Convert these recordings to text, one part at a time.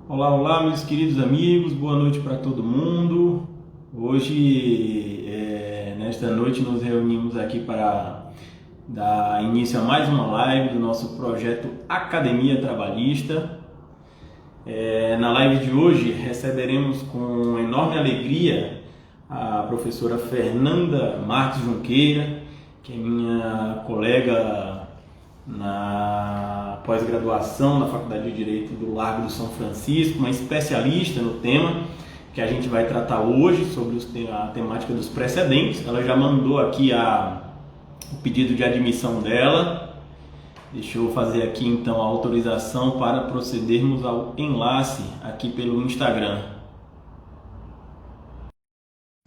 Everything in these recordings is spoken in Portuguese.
Olá, olá, meus queridos amigos, boa noite para todo mundo. Hoje, nesta noite, nos reunimos aqui para dar início a mais uma live do nosso projeto Academia Trabalhista. Na live de hoje, receberemos com enorme alegria a professora Fernanda Marques Junqueira, que é minha colega na pós-graduação na Faculdade de Direito do Largo do São Francisco, uma especialista no tema que a gente vai tratar hoje sobre a temática dos precedentes. Ela já mandou aqui o pedido de admissão dela. Deixa eu fazer aqui então a autorização para procedermos ao enlace aqui pelo Instagram.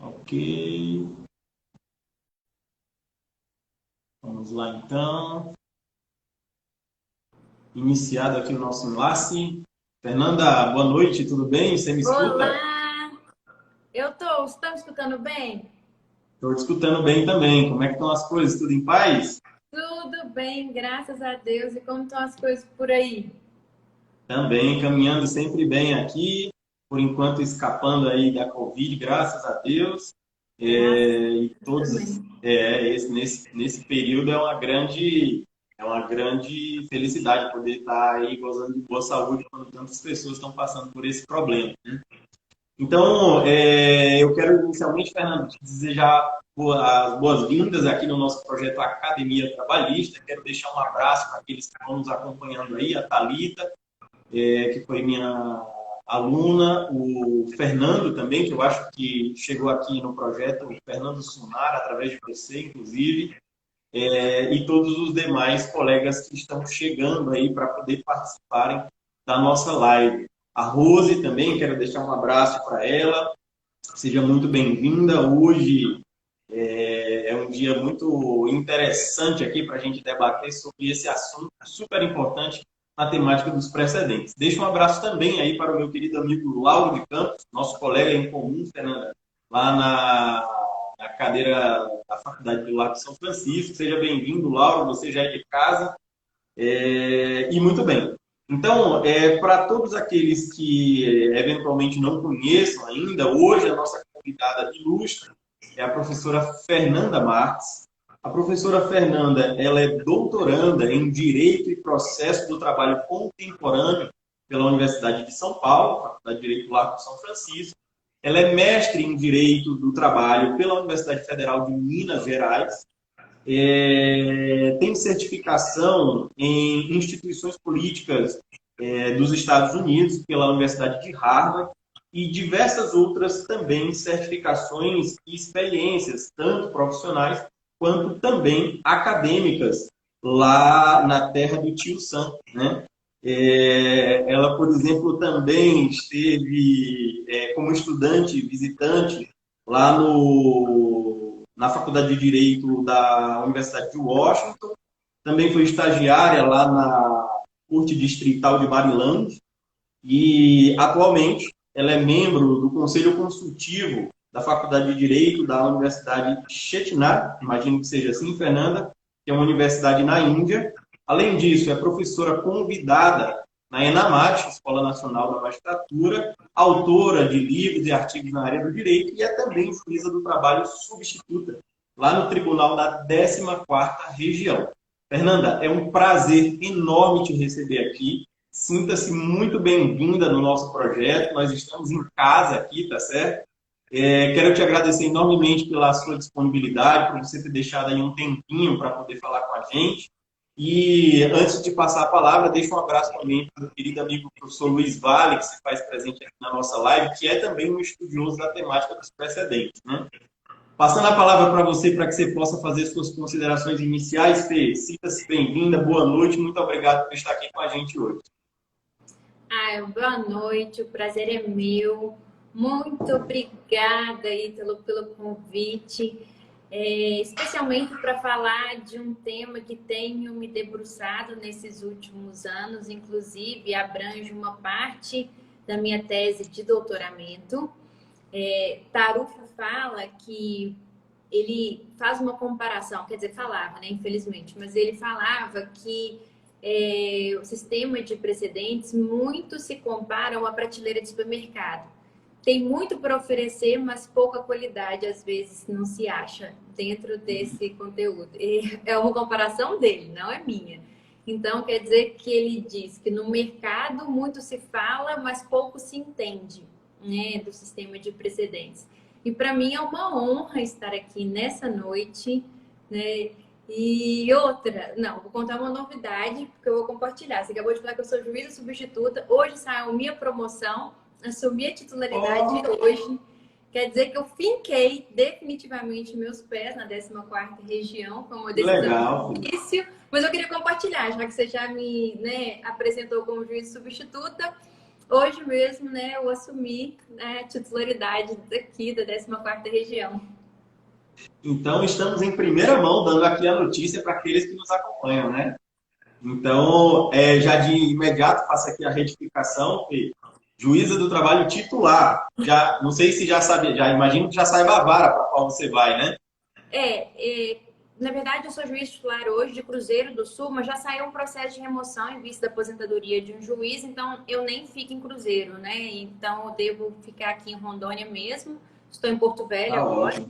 Ok, vamos lá então. Iniciado aqui o nosso enlace. Fernanda, boa noite, tudo bem? Você me escuta? Olá! Eu tô, você tá me escutando bem? Estou te escutando bem também. Como é que estão as coisas? Tudo em paz? Tudo bem, graças a Deus. E como estão as coisas por aí? Também caminhando sempre bem aqui, por enquanto escapando aí da Covid, graças a Deus. Graças E a Deus todos também. nesse período é uma grande felicidade poder estar aí gozando de boa saúde quando tantas pessoas estão passando por esse problema. Então, eu quero inicialmente, Fernando, te desejar as boas-vindas aqui no nosso projeto Academia Trabalhista. Quero deixar um abraço para aqueles que estão nos acompanhando aí, a Thalita, que foi minha aluna, o Fernando também, que eu acho que chegou aqui no projeto, o Fernando Sunar, através de você, inclusive, e todos os demais colegas que estão chegando aí para poder participarem da nossa live. A Rose também, quero deixar um abraço para ela. Seja muito bem-vinda. Hoje é um dia muito interessante aqui para a gente debater sobre esse assunto super importante na temática dos precedentes. Deixo um abraço também aí para o meu querido amigo Lauro de Campos, nosso colega em comum, Fernanda, lá na cadeira da Faculdade do Largo de São Francisco. Seja bem-vindo, Lauro, você já é de casa. E muito bem. Então, para todos aqueles que eventualmente não conheçam ainda, hoje a nossa convidada ilustre é a professora Fernanda Marques. A professora Fernanda, ela é doutoranda em Direito e Processo do Trabalho Contemporâneo pela Universidade de São Paulo, Faculdade de Direito do Largo de São Francisco. Ela é mestre em Direito do Trabalho pela Universidade Federal de Minas Gerais, tem certificação em instituições políticas dos Estados Unidos pela Universidade de Harvard e diversas outras também certificações e experiências, tanto profissionais quanto também acadêmicas, lá na terra do Tio Sam, né? Ela, por exemplo, também esteve como estudante visitante lá na Faculdade de Direito da Universidade de Washington, também foi estagiária lá na Corte Distrital de Maryland e, atualmente, ela é membro do Conselho Consultivo da Faculdade de Direito da Universidade de Chettinad, imagino que seja assim, Fernanda, que é uma universidade na Índia. Além disso, é professora convidada na ENAMAT, Escola Nacional da Magistratura, autora de livros e artigos na área do direito e é também juíza do trabalho substituta, lá no Tribunal da 14ª Região. Fernanda, é um prazer enorme te receber aqui. Sinta-se muito bem-vinda no nosso projeto. Nós estamos em casa aqui, tá certo? Quero te agradecer enormemente pela sua disponibilidade, por você ter deixado aí um tempinho para poder falar com a gente. E antes de passar a palavra, deixo um abraço também para o querido amigo professor Luiz Vale, que se faz presente aqui na nossa live, que é também um estudioso da temática dos precedentes, né? Passando a palavra para você, para que você possa fazer suas considerações iniciais, Fê. Sinta-se bem-vinda, boa noite, muito obrigado por estar aqui com a gente hoje. Boa noite, o prazer é meu. Muito obrigada, Ítalo, pelo convite, especialmente para falar de um tema que tenho me debruçado nesses últimos anos, inclusive abrange uma parte da minha tese de doutoramento. Tarufo fala que ele faz uma comparação, quer dizer, falava, né, infelizmente, mas ele falava que o sistema de precedentes muito se compara a uma prateleira de supermercado. Tem muito para oferecer, mas pouca qualidade, às vezes, não se acha dentro desse conteúdo. É uma comparação dele, não é minha. Então, quer dizer que ele diz que no mercado muito se fala, mas pouco se entende, né, do sistema de precedentes. E para mim é uma honra estar aqui nessa noite, né? E outra, não, vou contar uma novidade, porque eu vou compartilhar. Você acabou de falar que eu sou juíza substituta. Hoje saiu minha promoção, assumi a titularidade hoje. Quer dizer que eu finquei definitivamente meus pés na 14ª região, foi uma decisão difícil, mas eu queria compartilhar, já que você já me, né, apresentou como juiz substituta. Hoje mesmo, né, eu assumi, né, a titularidade daqui da 14ª região. Então, estamos em primeira mão dando aqui a notícia para aqueles que nos acompanham, né? Então, já de imediato faço aqui a retificação, juíza do trabalho titular. Já, não sei se já sabe, já imagino que já saiba a vara para qual você vai, né? Na verdade, eu sou juiz titular hoje de Cruzeiro do Sul, mas já saiu um processo de remoção em vista da aposentadoria de um juiz, então eu nem fico em Cruzeiro, né? Então eu devo ficar aqui em Rondônia mesmo. Estou em Porto Velho agora,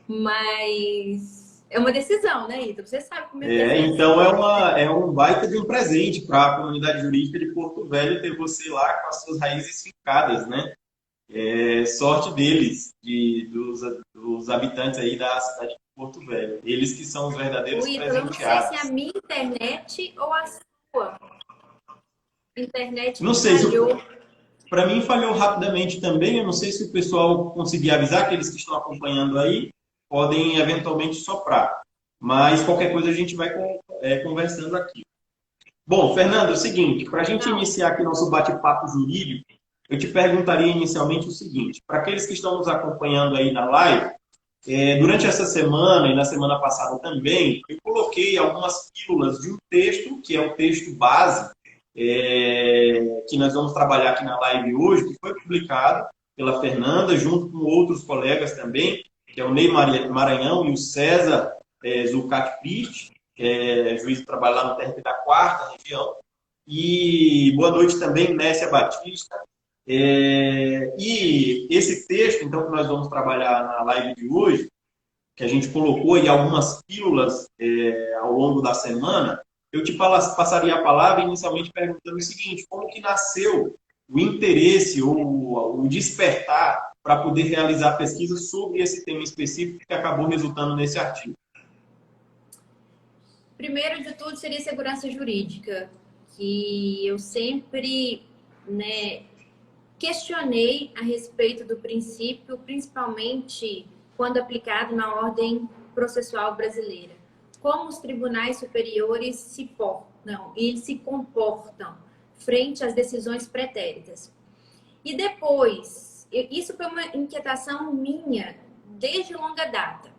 mas é uma decisão, né, Ita? Você sabe como é. Então é um baita de um presente para a comunidade jurídica de Porto Velho ter você lá com as suas raízes fincadas, né? Sorte deles, dos habitantes aí da cidade de Porto Velho. Eles que são os verdadeiros presenteados. Eu não sei se é a minha internet ou a sua internet. Não sei, para mim falhou rapidamente também. Eu não sei se o pessoal conseguir avisar, aqueles que estão acompanhando aí, podem eventualmente soprar. Mas qualquer coisa a gente vai conversando aqui. Bom, Fernando, é o seguinte, para a gente iniciar aqui nosso bate-papo jurídico, eu te perguntaria inicialmente o seguinte: para aqueles que estão nos acompanhando aí na live, durante essa semana e na semana passada também, eu coloquei algumas pílulas de um texto, que é o texto base, que nós vamos trabalhar aqui na live hoje, que foi publicado pela Fernanda, junto com outros colegas também, que é o Ney Maranhão e o César Zucati Christ, juiz de trabalho lá no TRT da 4ª região. E boa noite também, Nécia Batista. E esse texto, então, que nós vamos trabalhar na live de hoje, que a gente colocou aí algumas pílulas ao longo da semana, eu te passaria a palavra inicialmente perguntando o seguinte: como que nasceu o interesse ou o despertar para poder realizar pesquisa sobre esse tema específico que acabou resultando nesse artigo? Primeiro de tudo seria segurança jurídica, que eu sempre, né, questionei a respeito do princípio, principalmente quando aplicado na ordem processual brasileira. Como os tribunais superiores se portam e se comportam frente às decisões pretéritas. E depois, isso foi uma inquietação minha desde longa data.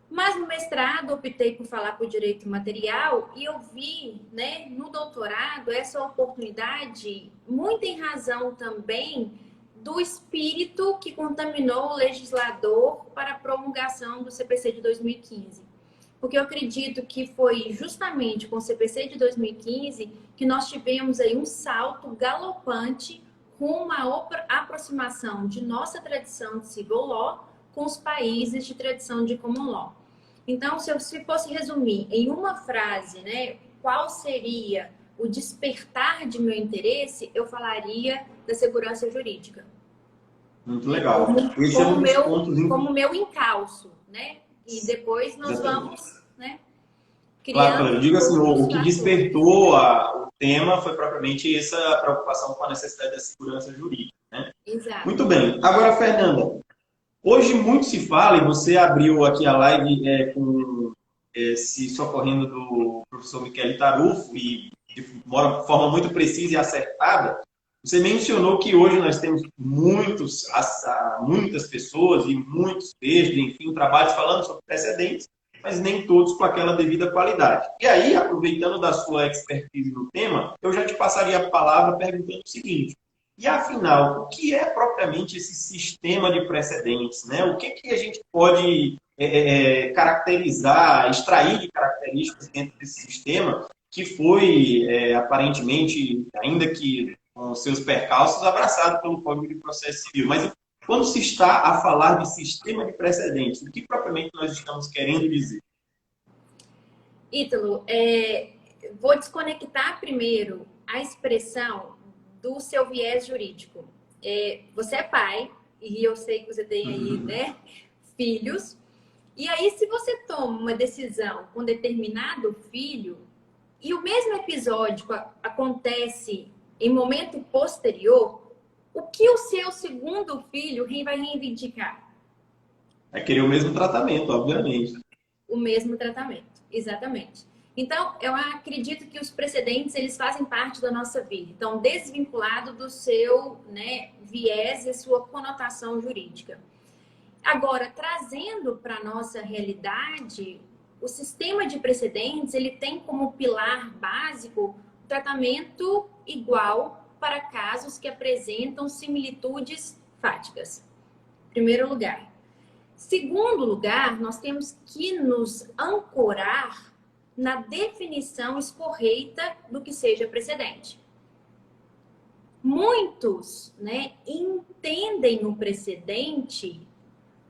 Mas no mestrado optei por falar por direito material e eu vi, né, no doutorado essa oportunidade, muito em razão também do espírito que contaminou o legislador para a promulgação do CPC de 2015. Porque eu acredito que foi justamente com o CPC de 2015 que nós tivemos aí um salto galopante com uma aproximação de nossa tradição de civil law com os países de tradição de common law. Então, se fosse resumir em uma frase, né, qual seria o despertar de meu interesse, eu falaria da segurança jurídica. Muito legal. Esse é um dos pontos... Como meu encalço, né? E depois nós vamos, né, criando... Claro, eu digo assim, o que despertou o tema foi propriamente essa preocupação com a necessidade da segurança jurídica, né? Exato. Muito bem. Agora, Fernanda, hoje muito se fala, e você abriu aqui a live se socorrendo do professor Michele Tarufo, e de forma muito precisa e acertada. Você mencionou que hoje nós temos muitas pessoas e muitos textos, enfim, trabalhos falando sobre precedentes, mas nem todos com aquela devida qualidade. E aí, aproveitando da sua expertise no tema, eu já te passaria a palavra perguntando o seguinte: e afinal, o que é propriamente esse sistema de precedentes, né? O que a gente pode caracterizar, extrair de características dentro desse sistema que foi, aparentemente, ainda que com seus percalços, abraçado pelo Código de Processo Civil. Mas quando se está a falar de sistema de precedentes, o que propriamente nós estamos querendo dizer? Ítalo, vou desconectar primeiro a expressão do seu viés jurídico. Você é pai, e eu sei que você tem aí, né, filhos. E aí, se você toma uma decisão com determinado filho, e o mesmo episódio acontece em momento posterior, o que o seu segundo filho vai reivindicar? É querer o mesmo tratamento, obviamente. O mesmo tratamento, exatamente. Então, eu acredito que os precedentes, eles fazem parte da nossa vida. Então, desvinculado do seu, né, viés e sua conotação jurídica. Agora, trazendo para a nossa realidade, o sistema de precedentes, ele tem como pilar básico o tratamento igual para casos que apresentam similitudes fáticas. Primeiro lugar. Segundo lugar, nós temos que nos ancorar na definição escorreita do que seja precedente. Muitos, né, entendem o precedente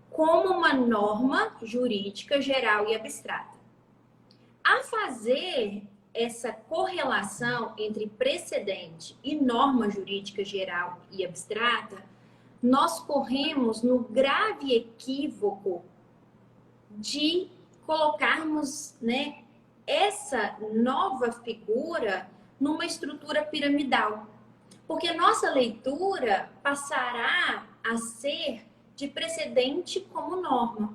como uma norma jurídica geral e abstrata. A fazer essa correlação entre precedente e norma jurídica geral e abstrata, nós corremos no grave equívoco de colocarmos, né, essa nova figura numa estrutura piramidal. Porque nossa leitura passará a ser de precedente como norma.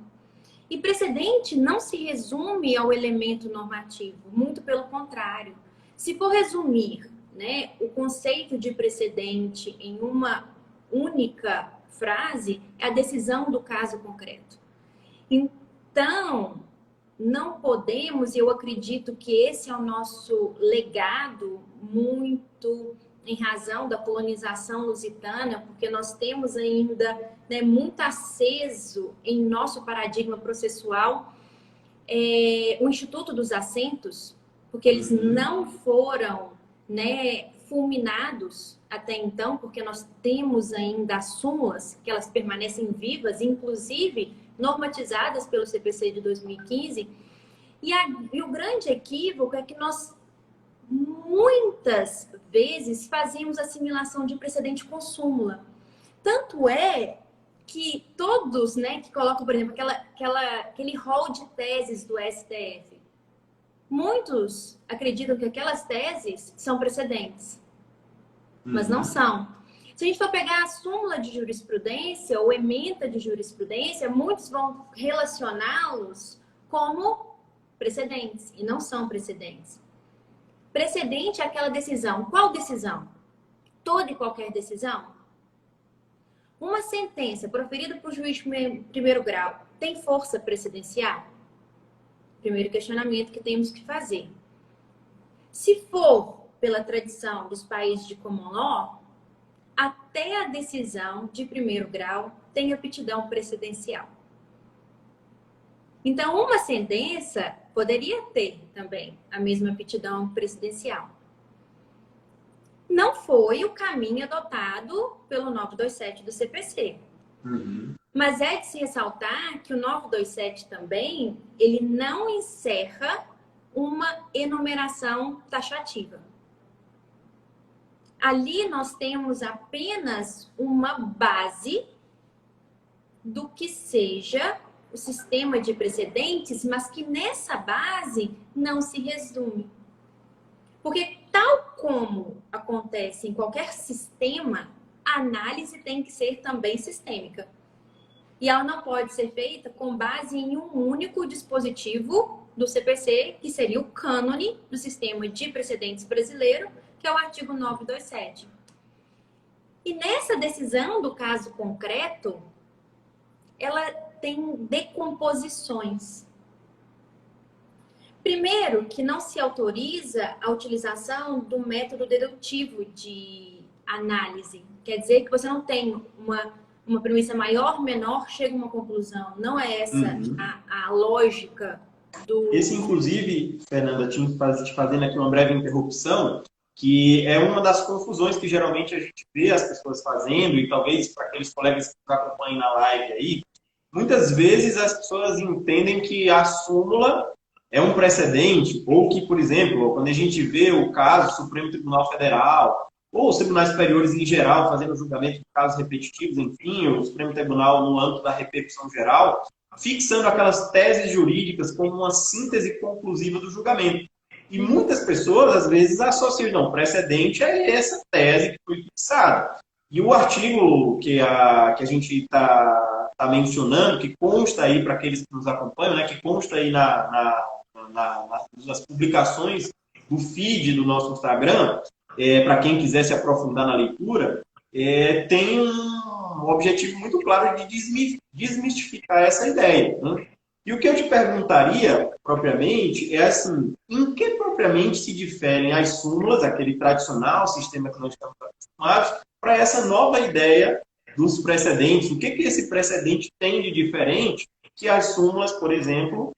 E precedente não se resume ao elemento normativo, muito pelo contrário. Se for resumir, né, o conceito de precedente em uma única frase, é a decisão do caso concreto. Então, não podemos, e eu acredito que esse é o nosso legado, muito em razão da colonização lusitana, porque nós temos ainda, né, muito aceso em nosso paradigma processual o Instituto dos Assentos, porque eles não foram, né, fulminados até então, porque nós temos ainda as súmulas, que elas permanecem vivas, inclusive normatizadas pelo CPC de 2015, e o grande equívoco é que nós muitas vezes fazemos assimilação de precedente com súmula. Tanto é que todos, né, que colocam, por exemplo, aquele rol de teses do STF, muitos acreditam que aquelas teses são precedentes, mas não são. Se a gente for pegar a súmula de jurisprudência ou ementa de jurisprudência, muitos vão relacioná-los como precedentes, e não são precedentes. Precedente é aquela decisão. Qual decisão? Toda e qualquer decisão? Uma sentença proferida por juiz de primeiro grau tem força precedencial? Primeiro questionamento que temos que fazer. Se for pela tradição dos países de common law, até a decisão de primeiro grau tem aptidão precedencial. Então, uma sentença poderia ter também a mesma aptidão precedencial. Não foi o caminho adotado pelo 927 do CPC. Mas é de se ressaltar que o 927 também, ele não encerra uma enumeração taxativa. Ali nós temos apenas uma base do que seja o sistema de precedentes, mas que nessa base não se resume. Porque tal como acontece em qualquer sistema, a análise tem que ser também sistêmica. E ela não pode ser feita com base em um único dispositivo do CPC, que seria o cânone do sistema de precedentes brasileiro, que é o artigo 927. E nessa decisão do caso concreto, ela tem decomposições. Primeiro, que não se autoriza a utilização do método dedutivo de análise. Quer dizer que você não tem uma premissa maior, menor, chega a uma conclusão. Não é essa a lógica Esse, inclusive, Fernanda, te fazendo aqui uma breve interrupção, que é uma das confusões que geralmente a gente vê as pessoas fazendo, e talvez para aqueles colegas que nos acompanham na live aí, muitas vezes as pessoas entendem que a súmula é um precedente, ou que, por exemplo, quando a gente vê o caso do Supremo Tribunal Federal, ou os tribunais superiores em geral fazendo julgamento de casos repetitivos, enfim, o Supremo Tribunal no âmbito da repercussão geral, fixando aquelas teses jurídicas como uma síntese conclusiva do julgamento. E muitas pessoas, às vezes, associam, não, precedente é essa tese que foi fixada. E o artigo que a gente está mencionando, que consta aí para aqueles que nos acompanham, né, que consta aí nas publicações do feed do nosso Instagram, para quem quiser se aprofundar na leitura, tem um objetivo muito claro de desmistificar essa ideia. Né? E o que eu te perguntaria, propriamente, é assim, em que propriamente se diferem as súmulas, aquele tradicional sistema que nós estamos acostumados, para essa nova ideia dos precedentes? O que esse precedente tem de diferente que as súmulas, por exemplo,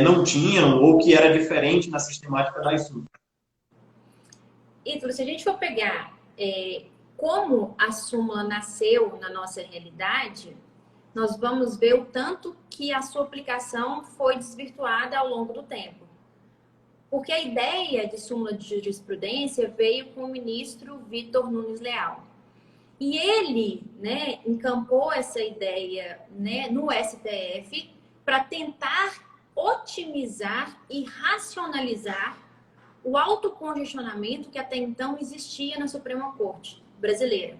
não tinham, ou que era diferente na sistemática das súmulas? Ítalo, se a gente for pegar como a súmula nasceu na nossa realidade, nós vamos ver o tanto que a sua aplicação foi desvirtuada ao longo do tempo. Porque a ideia de súmula de jurisprudência veio com o ministro Vitor Nunes Leal. E ele, né, encampou essa ideia, né, no STF para tentar otimizar e racionalizar o autocongestionamento que até então existia na Suprema Corte brasileira.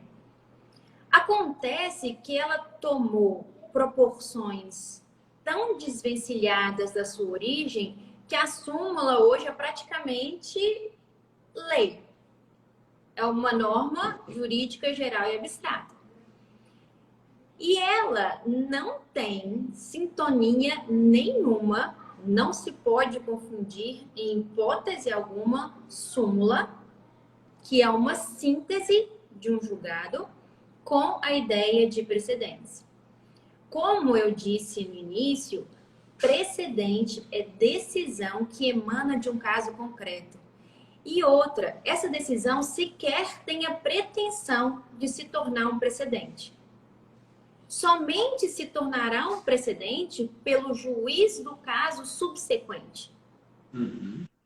Acontece que ela tomou proporções tão desvencilhadas da sua origem que a súmula hoje é praticamente lei. É uma norma jurídica geral e abstrata. E ela não tem sintonia nenhuma, não se pode confundir em hipótese alguma súmula, que é uma síntese de um julgado, com a ideia de precedentes. Como eu disse no início, precedente é decisão que emana de um caso concreto. E outra, essa decisão sequer tem a pretensão de se tornar um precedente. Somente se tornará um precedente pelo juiz do caso subsequente.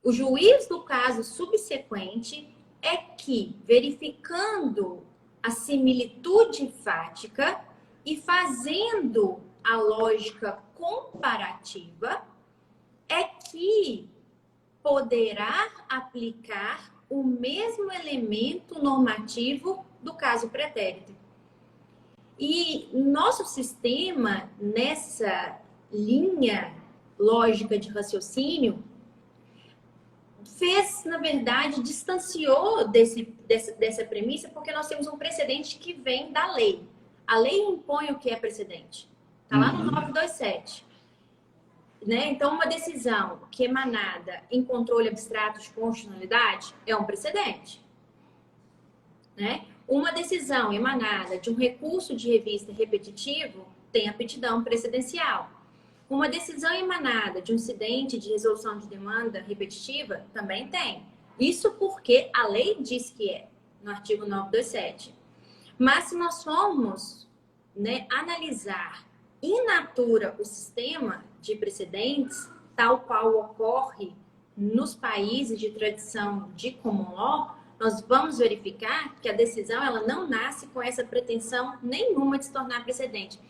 O juiz do caso subsequente é que, verificando a similitude fática e fazendo a lógica comparativa, é que poderá aplicar o mesmo elemento normativo do caso pretérito. E nosso sistema, nessa linha lógica de raciocínio, fez, na verdade, distanciou dessa premissa, porque nós temos um precedente que vem da lei. A lei impõe o que é precedente. Está lá no 927. Né? Então, uma decisão que é emanada em controle abstrato de constitucionalidade é um precedente. Né? Uma decisão emanada de um recurso de revista repetitivo tem aptidão precedencial. Uma decisão emanada de um incidente de resolução de demanda repetitiva também tem. Isso porque a lei diz que é, no artigo 927. Mas se nós formos, né, analisar in natura o sistema de precedentes, tal qual ocorre nos países de tradição de common law, nós vamos verificar que a decisão ela não nasce com essa pretensão nenhuma de se tornar precedente.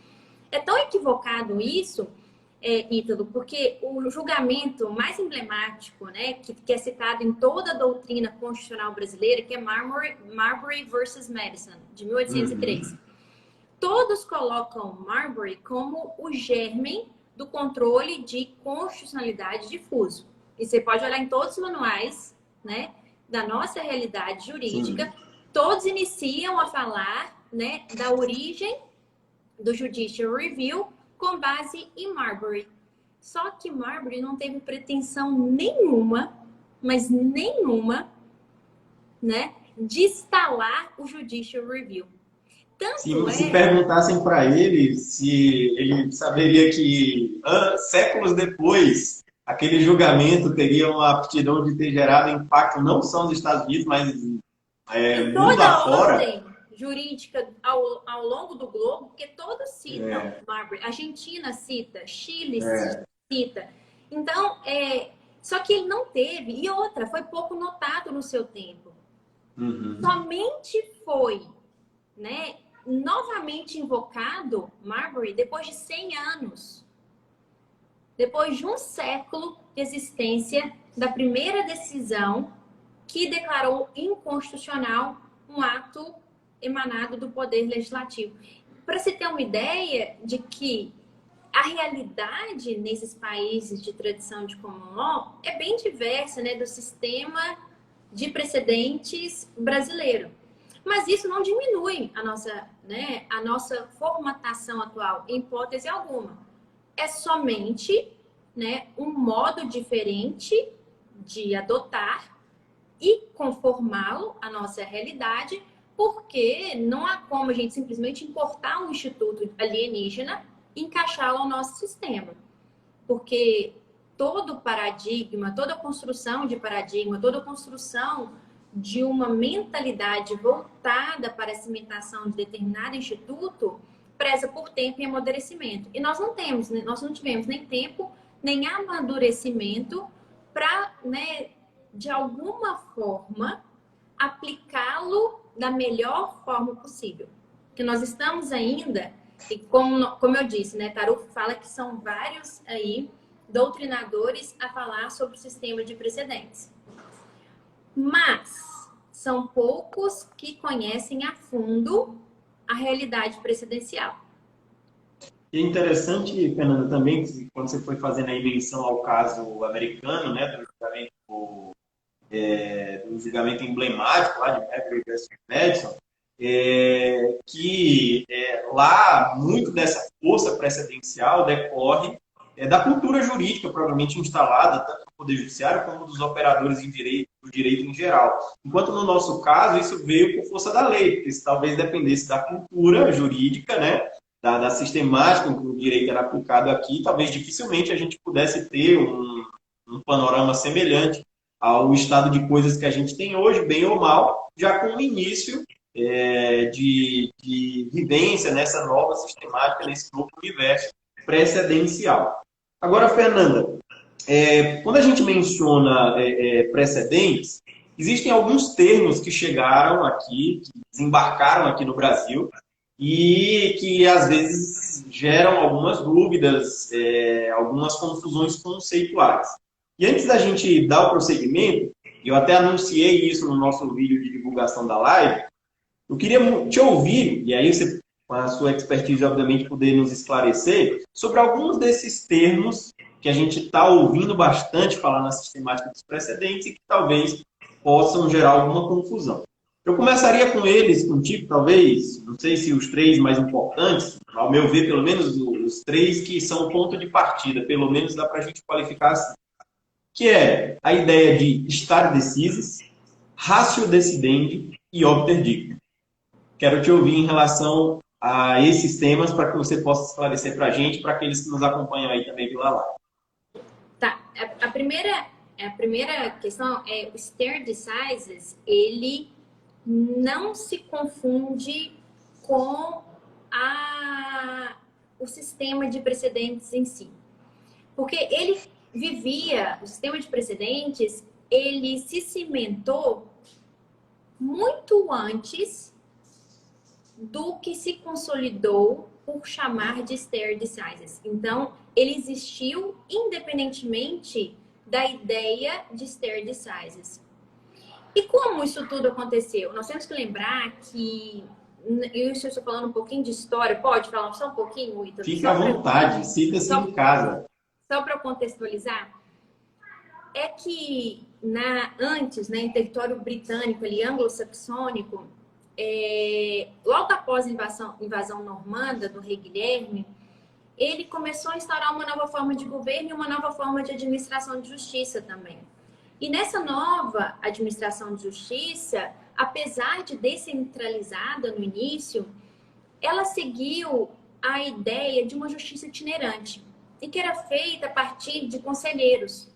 É tão equivocado isso, Ítalo, porque o julgamento mais emblemático, né, que é citado em toda a doutrina constitucional brasileira, que é Marbury versus Madison, de 1803. Todos colocam Marbury como o germen do controle de constitucionalidade difuso. E você pode olhar em todos os manuais, né, da nossa realidade jurídica, todos iniciam a falar, né, da origem do Judicial Review com base em Marbury. Só que Marbury não teve pretensão nenhuma, mas nenhuma, né, de instalar o Judicial Review. Se perguntassem para ele se ele saberia que séculos depois aquele julgamento teria uma aptidão de ter gerado impacto não só nos Estados Unidos, mas Em mundo toda a afora. ordem jurídica ao longo do globo, porque todos citam Marbury. Argentina cita, Chile cita. Então, só que ele não teve. E outra, foi pouco notado no seu tempo. Somente foi, né, novamente invocado Marbury depois de 100 anos. Depois de um século de existência da primeira decisão que declarou inconstitucional um ato emanado do Poder Legislativo. Para se ter uma ideia de que a realidade nesses países de tradição de common law é bem diversa, né, do sistema de precedentes brasileiro. Mas isso não diminui a nossa formatação atual, em hipótese alguma. É somente, né, um modo diferente de adotar e conformá-lo à nossa realidade, porque não há como a gente simplesmente importar um instituto alienígena e encaixá-lo ao nosso sistema. Porque todo paradigma, toda construção de paradigma, toda construção de uma mentalidade voltada para a cimentação de determinado instituto preza por tempo e amadurecimento. E nós não temos, né? Nós não tivemos nem tempo, nem amadurecimento para, né, de alguma forma, aplicá-lo da melhor forma possível. Porque nós estamos ainda, e como eu disse, né, Tarufo fala que são vários aí doutrinadores a falar sobre o sistema de precedentes. Mas são poucos que conhecem a fundo a realidade precedencial. E é interessante, Fernanda, também, que quando você foi fazendo a menção ao caso americano, né, do julgamento emblemático lá de Marbury versus Madison, que lá muito dessa força precedencial decorre da cultura jurídica provavelmente instalada, tanto no Poder Judiciário como dos operadores do direito em geral. Enquanto no nosso caso, isso veio por força da lei, porque se talvez dependesse da cultura jurídica, né, da sistemática em que o direito era aplicado aqui, talvez dificilmente a gente pudesse ter um panorama semelhante ao estado de coisas que a gente tem hoje, bem ou mal, já com o início de vivência nessa nova sistemática, nesse novo universo precedencial. Agora, Fernanda, quando a gente menciona precedentes, existem alguns termos que chegaram aqui, que desembarcaram aqui no Brasil, e que às vezes geram algumas dúvidas, algumas confusões conceituais. E antes da gente dar o prosseguimento, eu até anunciei isso no nosso vídeo de divulgação da live, eu queria te ouvir, e aí você, com a sua expertise, obviamente, poder nos esclarecer sobre alguns desses termos que a gente está ouvindo bastante falar na sistemática dos precedentes e que talvez possam gerar alguma confusão. Eu começaria com eles, contigo, talvez, não sei se os três mais importantes, ao meu ver, pelo menos os três que são o ponto de partida, pelo menos dá para a gente qualificar assim, que é a ideia de stare decisis, ratio decidendi e obter dictum. Quero te ouvir em relação a esses temas para que você possa esclarecer para a gente, para aqueles que nos acompanham aí também pela live. Tá, a primeira questão é o stare decisis, ele não se confunde com o sistema de precedentes em si. Porque o sistema de precedentes, ele se cimentou muito antes do que se consolidou por chamar de stare decisis. Então, ele existiu independentemente da ideia de stare decisis. E como isso tudo aconteceu? Nós temos que lembrar que, eu estou falando um pouquinho de história, pode falar só um pouquinho, Ítalo? Fica à vontade, cita-se em casa. Só para contextualizar, é que antes, né, em território britânico, ali, anglo-saxônico, logo após a invasão normanda do rei Guilherme, ele começou a instaurar uma nova forma de governo e uma nova forma de administração de justiça também. E nessa nova administração de justiça, apesar de descentralizada no início, ela seguiu a ideia de uma justiça itinerante. e que era feita a partir de conselheiros.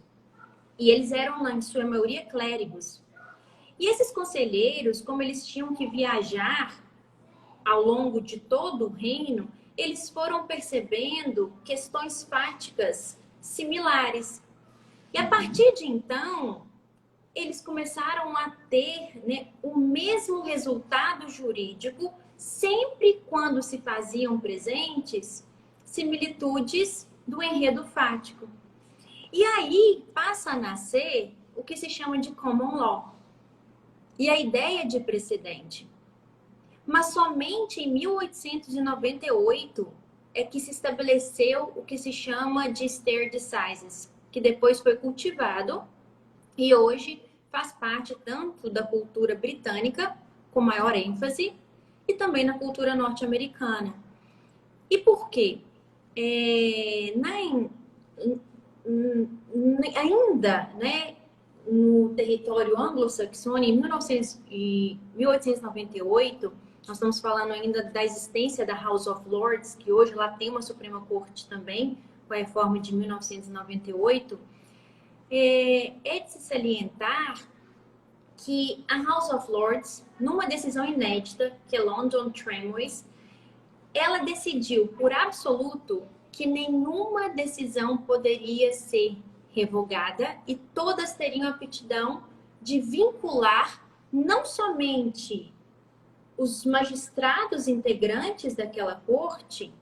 E eles eram, em sua maioria, clérigos. E esses conselheiros, como eles tinham que viajar ao longo de todo o reino, eles foram percebendo questões fáticas similares. E a partir de então, eles começaram a ter, né, o mesmo resultado jurídico sempre quando se faziam presentes similitudes do enredo fático. E aí passa a nascer o que se chama de common law e a ideia de precedente. Mas somente em 1898 é que se estabeleceu o que se chama de stare decisis, que depois foi cultivado e hoje faz parte tanto da cultura britânica, com maior ênfase, e também na cultura norte-americana. E por quê? Ainda, né, no território anglo-saxônico, em 1898, nós estamos falando ainda da existência da House of Lords, que hoje lá tem uma Suprema Corte também, com a reforma de 1998, é de se salientar que a House of Lords, numa decisão inédita, que é London Tramways, ela decidiu por absoluto que nenhuma decisão poderia ser revogada e todas teriam a aptidão de vincular não somente os magistrados integrantes daquela corte,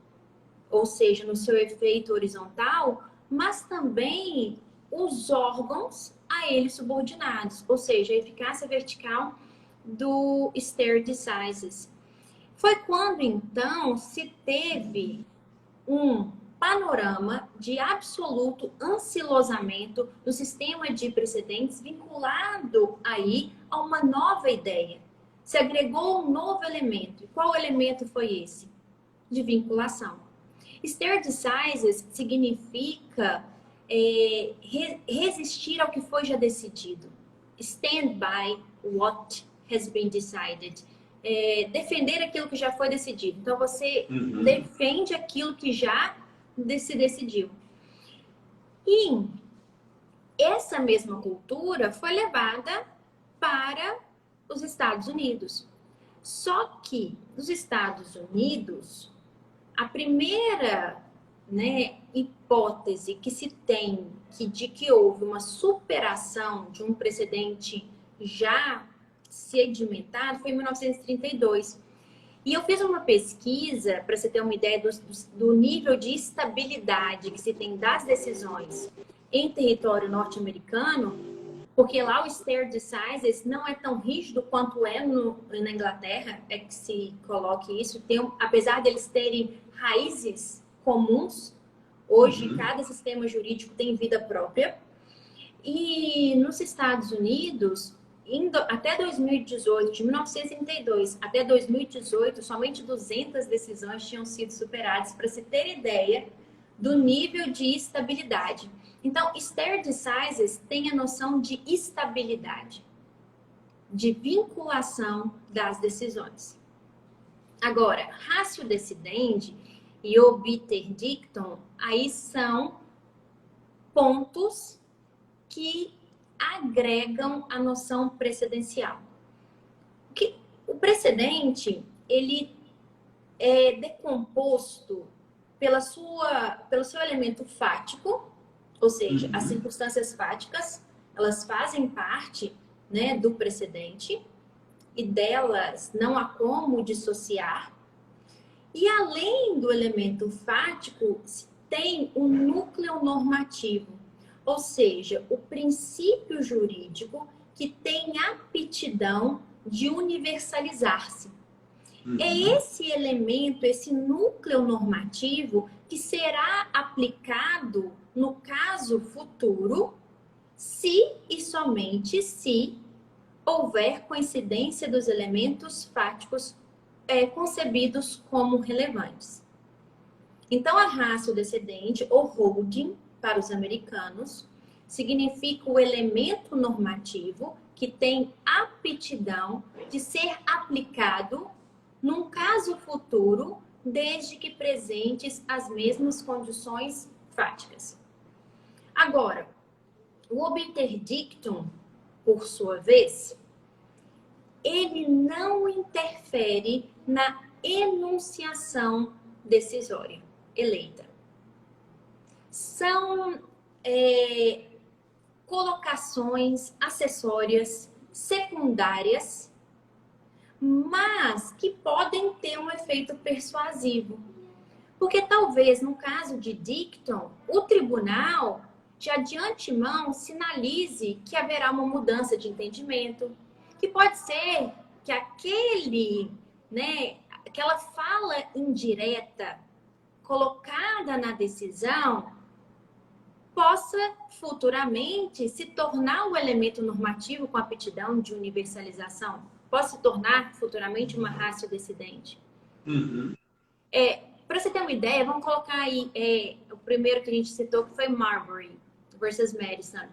ou seja, no seu efeito horizontal, mas também os órgãos a eles subordinados, ou seja, a eficácia vertical do stare decisis. Foi quando, então, se teve um panorama de absoluto ancilosamento do sistema de precedentes vinculado aí a uma nova ideia. Se agregou um novo elemento. E qual elemento foi esse? De vinculação. Stare decisis significa resistir ao que foi já decidido. Stand by what has been decided. Defender aquilo que já foi decidido. Então, você defende aquilo que já se decidiu. E essa mesma cultura foi levada para os Estados Unidos. Só que nos Estados Unidos, a primeira, né, hipótese que se tem de que houve uma superação de um precedente já sedimentado foi em 1932. E eu fiz uma pesquisa para você ter uma ideia do nível de estabilidade que se tem das decisões em território norte-americano, porque lá o stare decisis não é tão rígido quanto é na Inglaterra, é que se coloque isso. Apesar deles terem raízes comuns, hoje cada sistema jurídico tem vida própria. E nos Estados Unidos, até 2018, de 1932 até 2018, somente 200 decisões tinham sido superadas, para se ter ideia do nível de estabilidade. Então, stare decisis tem a noção de estabilidade, de vinculação das decisões. Agora, ratio decidendi e obiter dictum, aí são pontos que agregam a noção precedencial. O precedente, ele é decomposto pelo seu elemento fático, ou seja, as circunstâncias fáticas, elas fazem parte, né, do precedente e delas não há como dissociar. E além do elemento fático, tem um núcleo normativo, ou seja, o princípio jurídico que tem aptidão de universalizar-se. É esse elemento, esse núcleo normativo que será aplicado no caso futuro, se e somente se houver coincidência dos elementos fáticos concebidos como relevantes. Então, a ratio decidendi, ou holding, para os americanos, significa o elemento normativo que tem aptidão de ser aplicado num caso futuro, desde que presentes as mesmas condições fáticas. Agora, o obter dictum, por sua vez, ele não interfere na enunciação decisória eleita. São colocações acessórias, secundárias, mas que podem ter um efeito persuasivo. Porque talvez, no caso de dictum, o tribunal, já de antemão, sinalize que haverá uma mudança de entendimento, que pode ser que aquela fala indireta colocada na decisão possa futuramente se tornar o elemento normativo com aptidão de universalização, possa se tornar futuramente uma ratio decidente. Uhum. Para você ter uma ideia, vamos colocar aí o primeiro que a gente citou, que foi Marbury versus Madison.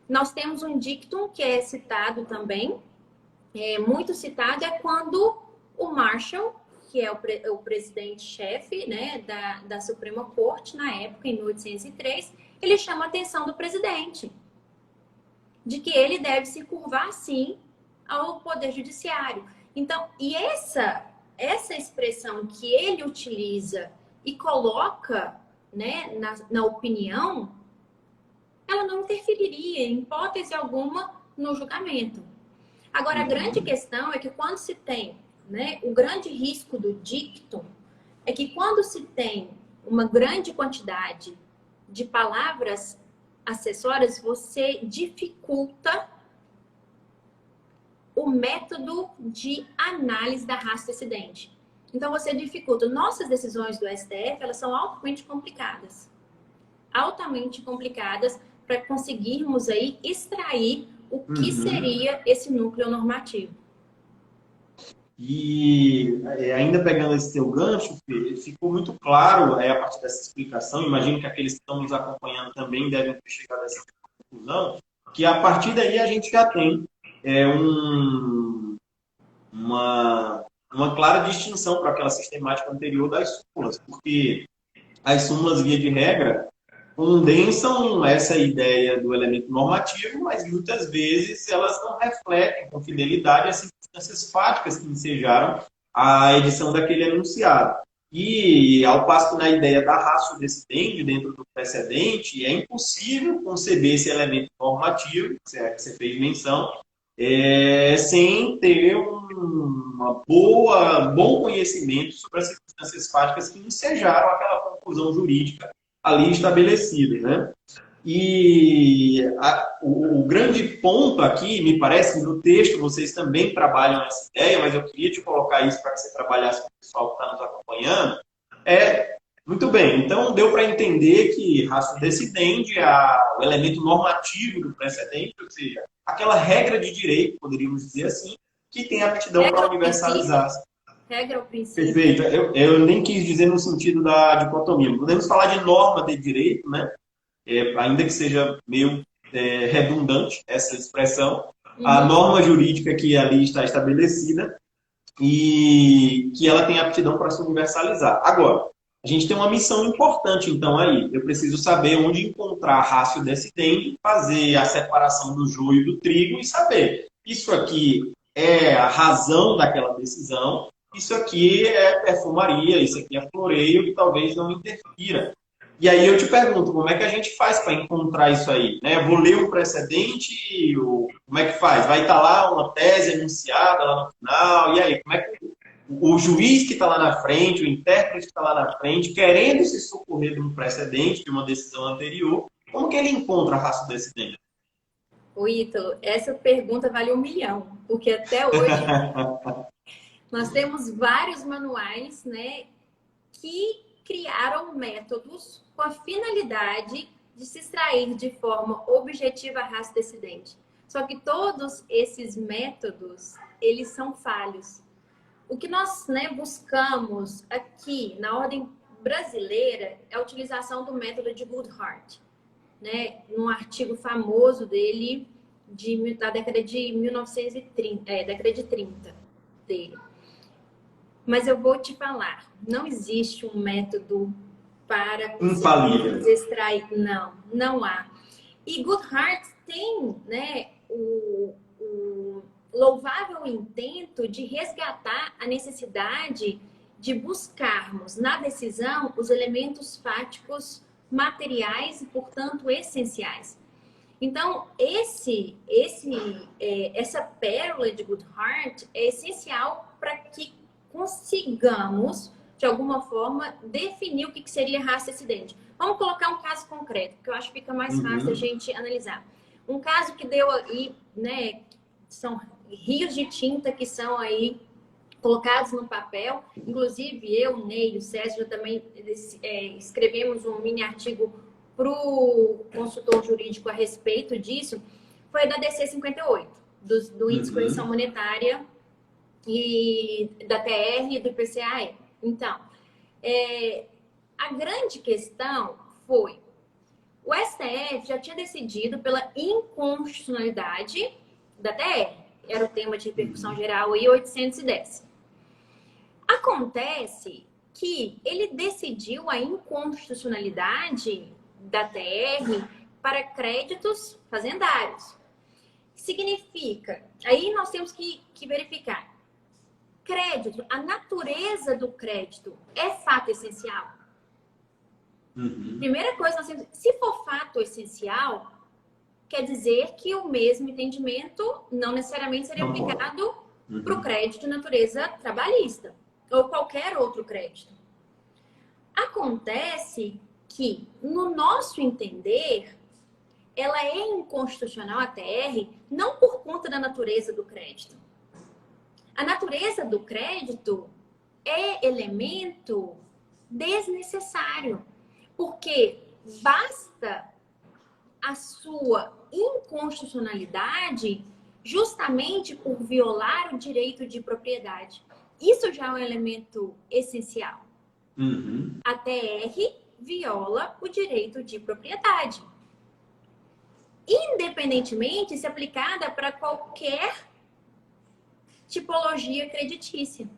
Nós temos um dictum que é citado também, muito citado, é quando o Marshall, que é o presidente-chefe, né, da Suprema Corte, na época, em 1803, ele chama a atenção do presidente de que ele deve se curvar, sim, ao Poder Judiciário. Então, e essa expressão que ele utiliza e coloca, né, na opinião, ela não interferiria, em hipótese alguma, no julgamento. Agora, a grande questão é que quando se tem, né, o grande risco do dictum é que quando se tem uma grande quantidade de palavras acessórias, você dificulta o método de análise da ratio decidente. Então, você dificulta. Nossas decisões do STF, elas são altamente complicadas para conseguirmos aí extrair o que seria esse núcleo normativo. E ainda pegando esse teu gancho, Fê, ficou muito claro a partir dessa explicação, imagino que aqueles que estão nos acompanhando também devem ter chegado a essa conclusão, que a partir daí a gente já tem uma clara distinção para aquela sistemática anterior das súmulas, porque as súmulas, via de regra, condensam essa ideia do elemento normativo, mas muitas vezes elas não refletem com fidelidade as circunstâncias fáticas que ensejaram a edição daquele enunciado. E, ao passo que na ideia da ratio decidente, dentro do precedente, é impossível conceber esse elemento normativo, que você fez menção, sem ter um bom conhecimento sobre as circunstâncias fáticas que ensejaram aquela conclusão jurídica ali estabelecida, né? E o grande ponto aqui, me parece que no texto vocês também trabalham essa ideia, mas eu queria te colocar isso para que você trabalhasse com o pessoal que está nos acompanhando. Muito bem, então deu para entender que ratio decidente é o elemento normativo do precedente, ou seja, aquela regra de direito, poderíamos dizer assim, que tem aptidão para universalizar. Regra ou princípio? Perfeito. Eu nem quis dizer no sentido da dicotomia. Podemos falar de norma de direito, né? Ainda que seja meio redundante essa expressão. A norma jurídica que ali está estabelecida e que ela tem aptidão para se universalizar. Agora, a gente tem uma missão importante, então, aí. Eu preciso saber onde encontrar a ratio decidente, fazer a separação do joio e do trigo e saber. Isso aqui é a razão daquela decisão, isso aqui é perfumaria, isso aqui é floreio, que talvez não interfira. E aí eu te pergunto, como é que a gente faz para encontrar isso aí? Né? Vou ler um precedente, como é que faz? Vai estar lá uma tese enunciada lá no final, e aí, como é que o juiz que está lá na frente, o intérprete que está lá na frente, querendo se socorrer de um precedente, de uma decisão anterior, como que ele encontra a ratio decidente? O Ítalo, essa pergunta vale 1 milhão, porque até hoje nós temos vários manuais, né, que criaram métodos com a finalidade de se extrair de forma objetiva a ratio decidente. Só que todos esses métodos, eles são falhos. O que nós, né, buscamos aqui na ordem brasileira é a utilização do método de Goodhart, né, num artigo famoso dele da década de 1930, década de 30 dele. Mas eu vou te falar, não existe um método para infalível. extrair. Não, não há. E Goodhart tem, né, o louvável intento de resgatar a necessidade de buscarmos na decisão os elementos fáticos materiais e, portanto, essenciais. Então, essa pérola de Goodhart é essencial para que consigamos, de alguma forma, definir o que seria raça-acidente. Vamos colocar um caso concreto, que eu acho que fica mais fácil a gente analisar. Um caso que deu aí, né, são rios de tinta que são aí colocados no papel. Inclusive, eu, Ney, o César também escrevemos um mini artigo para o consultor jurídico a respeito disso, foi da DC 58, do Índice de Correção Monetária e da TR e do IPCA. Então, a grande questão foi, o STF já tinha decidido pela inconstitucionalidade da TR, era o tema de repercussão geral aí 810. Acontece que ele decidiu a inconstitucionalidade da TR para créditos fazendários. Significa, aí nós temos que verificar, crédito, a natureza do crédito é fato essencial? Primeira coisa, nós temos, se for fato essencial, quer dizer que o mesmo entendimento não necessariamente seria aplicado para o crédito de natureza trabalhista ou qualquer outro crédito. Acontece que, no nosso entender, ela é inconstitucional, a TR, não por conta da natureza do crédito. A natureza do crédito é elemento desnecessário, porque basta a sua inconstitucionalidade justamente por violar o direito de propriedade. Isso já é um elemento essencial. A TR viola o direito de propriedade. Independentemente se aplicada para qualquer tipologia creditícia.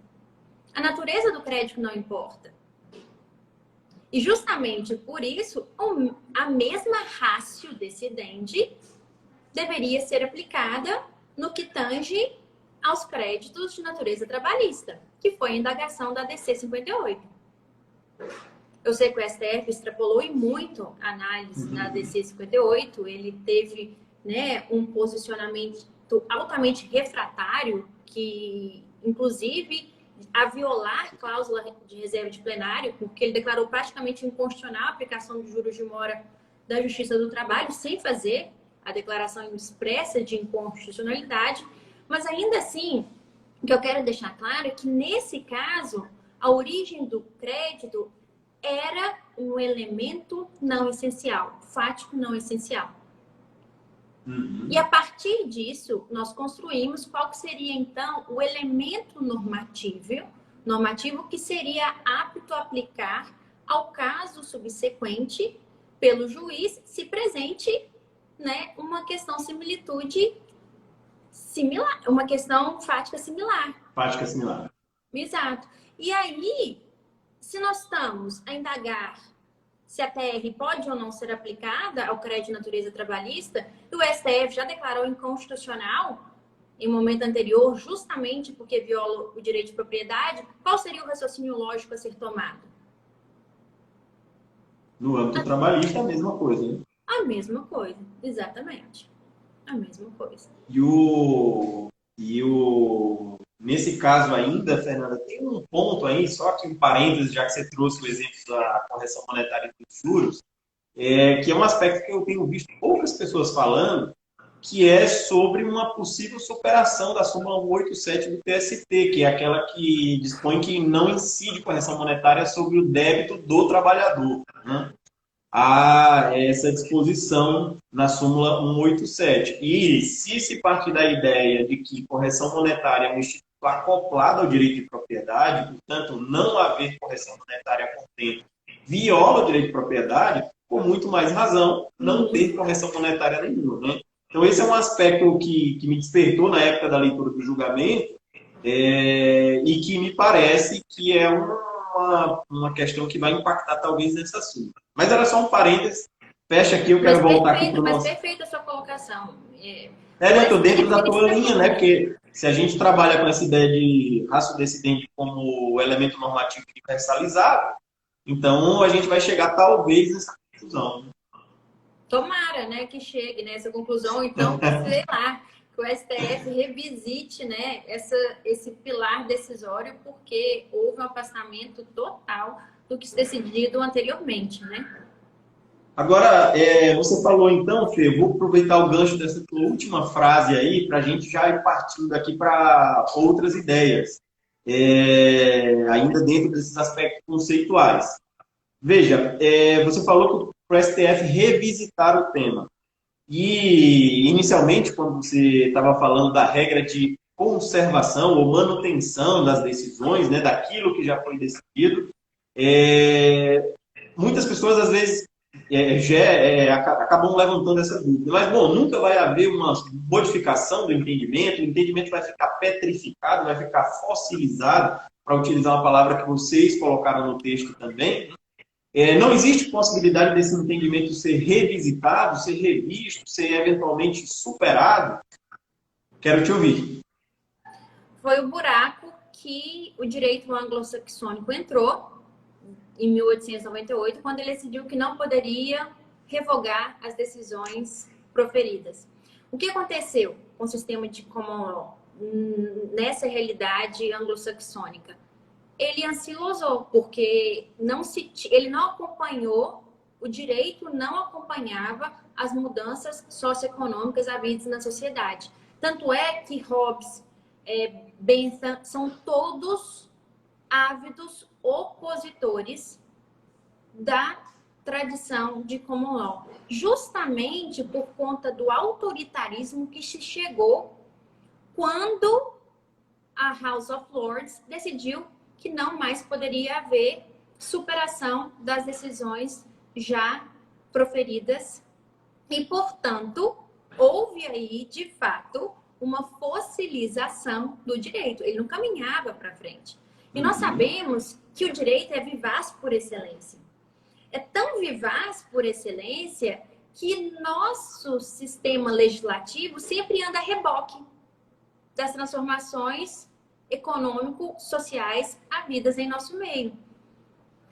A natureza do crédito não importa. E justamente por isso, a mesma ratio decidendi deveria ser aplicada no que tange aos créditos de natureza trabalhista, que foi a indagação da DC 58. Eu sei que o STF extrapolou e muito a análise na DC 58, ele teve, né, um posicionamento altamente refratário, que, inclusive, a violar cláusula de reserva de plenário, porque ele declarou praticamente inconstitucional a aplicação de juros de mora da Justiça do Trabalho, sem fazer a declaração expressa de inconstitucionalidade. Mas, ainda assim, o que eu quero deixar claro é que, nesse caso, a origem do crédito era um elemento não essencial, fático não essencial. E a partir disso, nós construímos qual que seria, então, o elemento normativo que seria apto a aplicar ao caso subsequente pelo juiz, se presente, né, uma questão similitude similar, uma questão fática similar. Fática similar. Exato. E aí, se nós estamos a indagar se a TR pode ou não ser aplicada ao crédito de natureza trabalhista, e o STF já declarou inconstitucional em momento anterior, justamente porque viola o direito de propriedade, qual seria o raciocínio lógico a ser tomado? No âmbito trabalhista, a mesma coisa, né? A mesma coisa, exatamente. A mesma coisa. Nesse caso ainda, Fernanda, tem um ponto aí, só que um parênteses, já que você trouxe o exemplo da correção monetária dos juros, que é um aspecto que eu tenho visto poucas pessoas falando, que é sobre uma possível superação da súmula 187 do TST, que é aquela que dispõe que não incide correção monetária sobre o débito do trabalhador, né? Há essa disposição na súmula 187. E se partir da ideia de que correção monetária é um instituto acoplado ao direito de propriedade, portanto, não haver correção monetária a contento viola o direito de propriedade, com muito mais razão não ter correção monetária nenhuma, né? Então, esse é um aspecto que me despertou na época da leitura do julgamento e que me parece que é uma uma questão que vai impactar talvez nesse assunto. Mas era só um parênteses. Fecha aqui, eu quero Mas voltar aqui para o mas nosso... perfeita a sua colocação. Eu estou dentro da STF, tua linha, né? Porque se a gente trabalha com essa ideia de raça-descendente como elemento normativo universalizado, então a gente vai chegar talvez nessa conclusão. tomara, né, que chegue nessa conclusão, então, que, sei lá, que o STF revisite, né, esse pilar decisório, porque houve um afastamento total do que se decidido anteriormente, né? Agora, você falou então, Fê, vou aproveitar o gancho dessa tua última frase aí para a gente já ir partindo aqui para outras ideias, ainda dentro desses aspectos conceituais. Veja, você falou para o STF revisitar o tema. E, inicialmente, quando você estava falando da regra de conservação ou manutenção das decisões, né, daquilo que já foi decidido, muitas pessoas, às vezes, acabam levantando essa dúvida. Mas, bom, nunca vai haver uma modificação do entendimento, o entendimento vai ficar petrificado, vai ficar fossilizado, para utilizar uma palavra que vocês colocaram no texto também. Não existe possibilidade desse entendimento ser revisitado, ser revisto, ser eventualmente superado? Quero te ouvir. Foi o buraco que o direito anglo-saxônico entrou em 1898, quando ele decidiu que não poderia revogar as decisões proferidas. O que aconteceu com o sistema de common law nessa realidade anglo-saxônica? Ele ancilosou, porque ele não acompanhou, o direito não acompanhava as mudanças socioeconômicas havidas na sociedade. Tanto é que Hobbes, Bentham, são todos ávidos opositores da tradição de common law, justamente por conta do autoritarismo que se chegou quando a House of Lords decidiu que não mais poderia haver superação das decisões já proferidas e, portanto, houve aí, de fato, uma fossilização do direito. Ele não caminhava para frente. E nós sabemos que o direito é vivaz por excelência. É tão vivaz por excelência que nosso sistema legislativo sempre anda a reboque das transformações econômico-sociais havidas em nosso meio.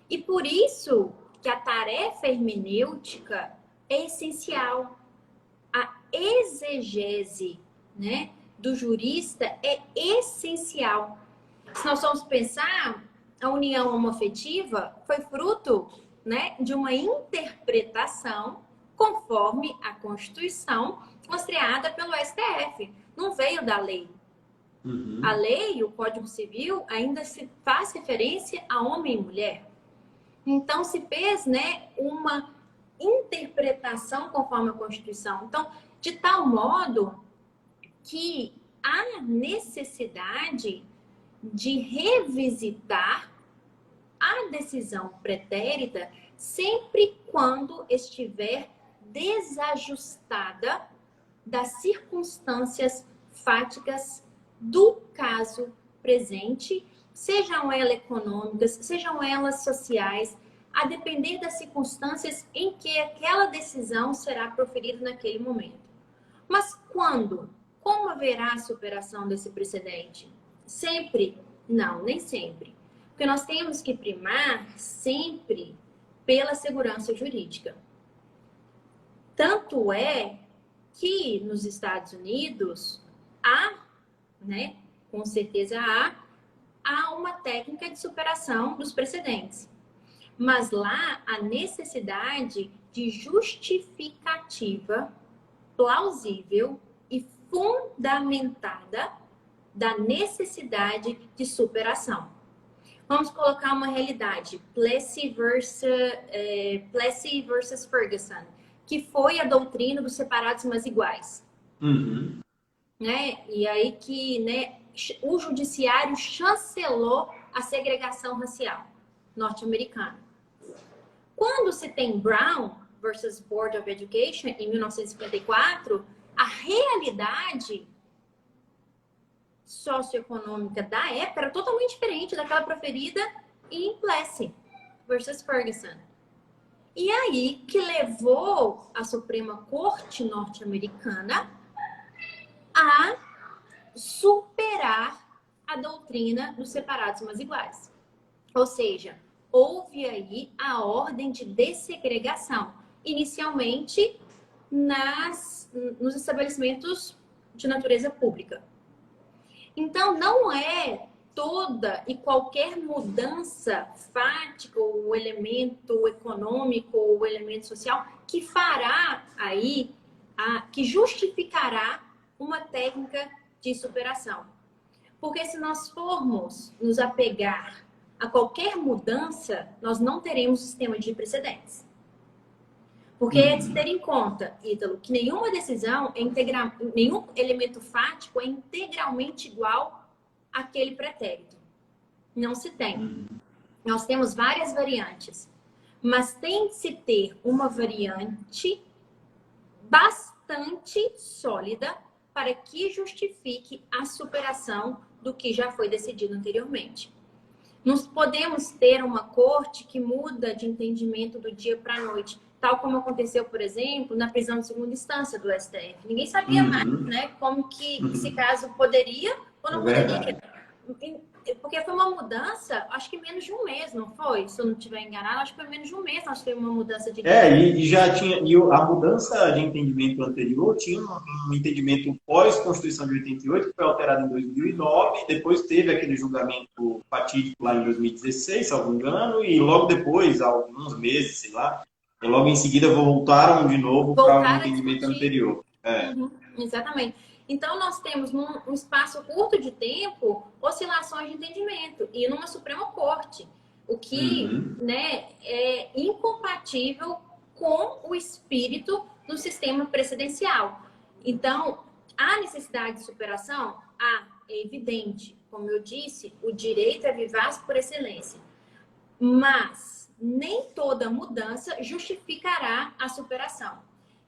E por isso que a tarefa hermenêutica é essencial. A exegese, né, do jurista é essencial. Se nós formos pensar, a união homoafetiva foi fruto, né, de uma interpretação conforme a Constituição rastreada pelo STF. Não veio da lei. A lei, o Código Civil, ainda se faz referência a homem e mulher. Então, se fez, né, uma interpretação conforme a Constituição. Então, de tal modo que há necessidade de revisitar a decisão pretérita sempre quando estiver desajustada das circunstâncias fáticas do caso presente, sejam elas econômicas, sejam elas sociais, a depender das circunstâncias em que aquela decisão será proferida naquele momento. Mas quando? Como haverá a superação desse precedente? Sempre? Não, nem sempre. Porque nós temos que primar sempre pela segurança jurídica. Tanto é que nos Estados Unidos há, né, com certeza há uma técnica de superação dos precedentes. Mas lá a necessidade de justificativa plausível e fundamentada da necessidade de superação. Vamos colocar uma realidade, Plessy versus Ferguson, que foi a doutrina dos separados mas iguais. Né? E aí que, né, o judiciário chancelou a segregação racial norte-americana. Quando se tem Brown versus Board of Education, em 1954, a realidade socioeconômica da época era totalmente diferente daquela proferida e em Plessy versus Ferguson. E aí que levou a Suprema Corte norte-americana a superar a doutrina dos separados mas iguais. Ou seja, houve aí a ordem de dessegregação, inicialmente nos estabelecimentos de natureza pública. Então, não é toda e qualquer mudança fática, ou elemento econômico, ou elemento social, que fará aí, que justificará uma técnica de superação. Porque se nós formos nos apegar a qualquer mudança, nós não teremos sistema de precedentes. Porque é de se ter em conta, Ítalo, que nenhuma decisão nenhum elemento fático é integralmente igual àquele pretérito. Não se tem. Nós temos várias variantes, mas tem de se ter uma variante bastante sólida para que justifique a superação do que já foi decidido anteriormente. Não podemos ter uma corte que muda de entendimento do dia para a noite, tal como aconteceu, por exemplo, na prisão de segunda instância do STF. Ninguém sabia mais, né, como que esse caso poderia ou não poderia. Porque foi uma mudança, acho que menos de um mês, não foi? Se eu não estiver enganado, acho que foi menos de um mês, nós tivemos uma mudança de... E já tinha... E a mudança de entendimento anterior tinha um entendimento pós-Constituição de 88, que foi alterado em 2009, e depois teve aquele julgamento fatídico lá em 2016, se não me engano, e logo depois, alguns meses, sei lá, e logo em seguida voltaram de novo para o entendimento anterior. Exatamente. Então, nós temos, num espaço curto de tempo, oscilações de entendimento. E numa Suprema Corte. O que né, é incompatível com o espírito do sistema presidencial. Então, a necessidade de superação? É evidente. Como eu disse, o direito é vivaz por excelência. Mas nem toda mudança justificará a superação.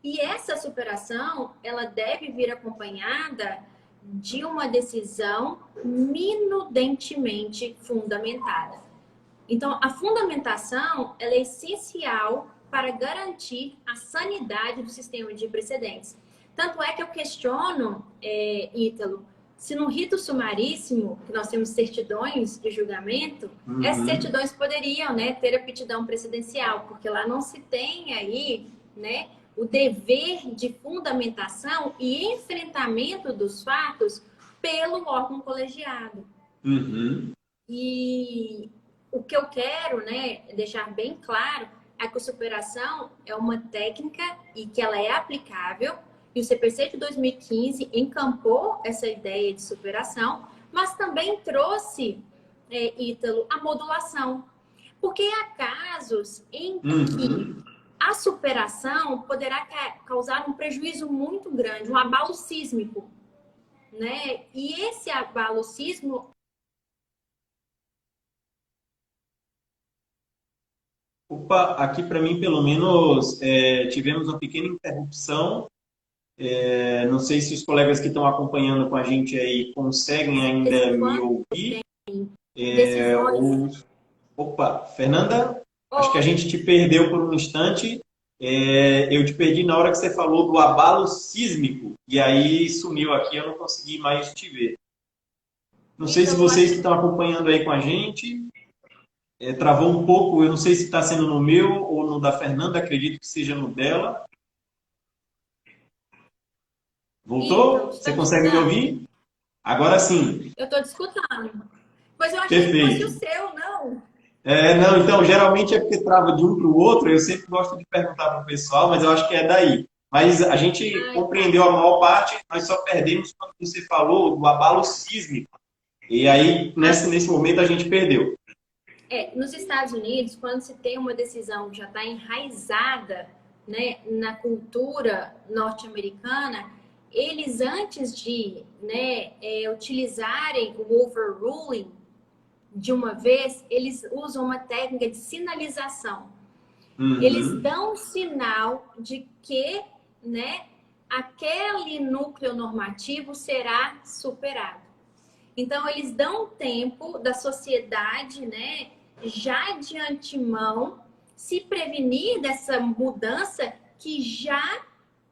E essa superação, ela deve vir acompanhada de uma decisão minudentemente fundamentada. Então, a fundamentação, ela é essencial para garantir a sanidade do sistema de precedentes. Tanto é que eu questiono, Ítalo, se no rito sumaríssimo, que nós temos certidões de julgamento, essas certidões poderiam, né, ter aptidão precedencial, porque lá não se tem aí, né, o dever de fundamentação e enfrentamento dos fatos pelo órgão colegiado. E o que eu quero, né, deixar bem claro é que a superação é uma técnica e que ela é aplicável. E o CPC de 2015 encampou essa ideia de superação, mas também trouxe, Ítalo, a modulação. Porque há casos em que a superação poderá causar um prejuízo muito grande, um abalo sísmico, né? E esse abalo sísmico... Opa, aqui para mim, pelo menos, tivemos uma pequena interrupção. Não sei se os colegas que estão acompanhando com a gente aí conseguem ainda me ouvir. Opa, Fernanda? Acho que a gente te perdeu por um instante. Eu te perdi na hora que você falou do abalo sísmico. E aí sumiu aqui, eu não consegui mais te ver. Não sei se vocês que estão acompanhando aí com a gente. Travou um pouco, eu não sei se está sendo no meu ou no da Fernanda, acredito que seja no dela. Voltou? Você consegue me ouvir? Agora sim. Eu estou te escutando. Pois eu achei que fosse o seu, não. Não, então, geralmente é porque trava de um para o outro, eu sempre gosto de perguntar para o pessoal, mas eu acho que é daí. Mas a gente compreendeu a maior parte, nós só perdemos quando você falou do abalo sísmico. E aí, nesse momento, a gente perdeu. Nos Estados Unidos, quando se tem uma decisão que já está enraizada, né, na cultura norte-americana, eles, antes de, né, utilizarem o overruling, de uma vez, eles usam uma técnica de sinalização. Eles dão um sinal de que, né, aquele núcleo normativo será superado. Então, eles dão tempo da sociedade, né, já de antemão se prevenir dessa mudança que já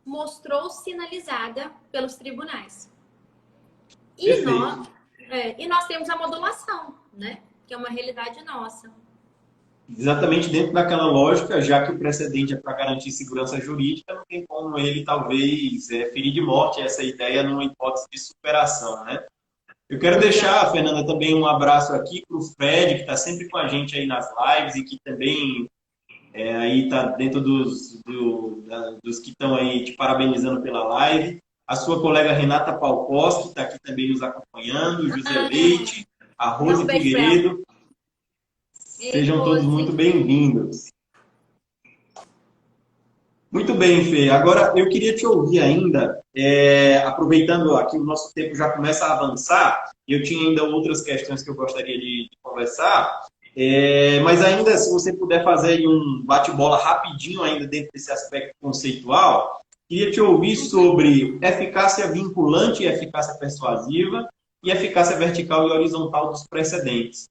mostrou sinalizada pelos tribunais. E nós temos a modulação, né? Que é uma realidade nossa. Exatamente dentro daquela lógica, já que o precedente é para garantir segurança jurídica, não tem como ele, talvez, ferir de morte essa ideia numa hipótese de superação, né? Eu quero deixar, Fernanda, também um abraço aqui para o Fred, que está sempre com a gente aí nas lives e que também aí está dentro dos que estão aí te parabenizando pela live. A sua colega Renata Palcos, que está aqui também nos acompanhando, o José Leite, a Rose Figueiredo. Sejam todos muito bem-vindos. Muito bem, Fê. Agora, eu queria te ouvir ainda, aproveitando aqui o nosso tempo já começa a avançar, e eu tinha ainda outras questões que eu gostaria de conversar, mas ainda, se você puder fazer aí um bate-bola rapidinho ainda dentro desse aspecto conceitual, queria te ouvir sobre eficácia vinculante e eficácia persuasiva e eficácia vertical e horizontal dos precedentes.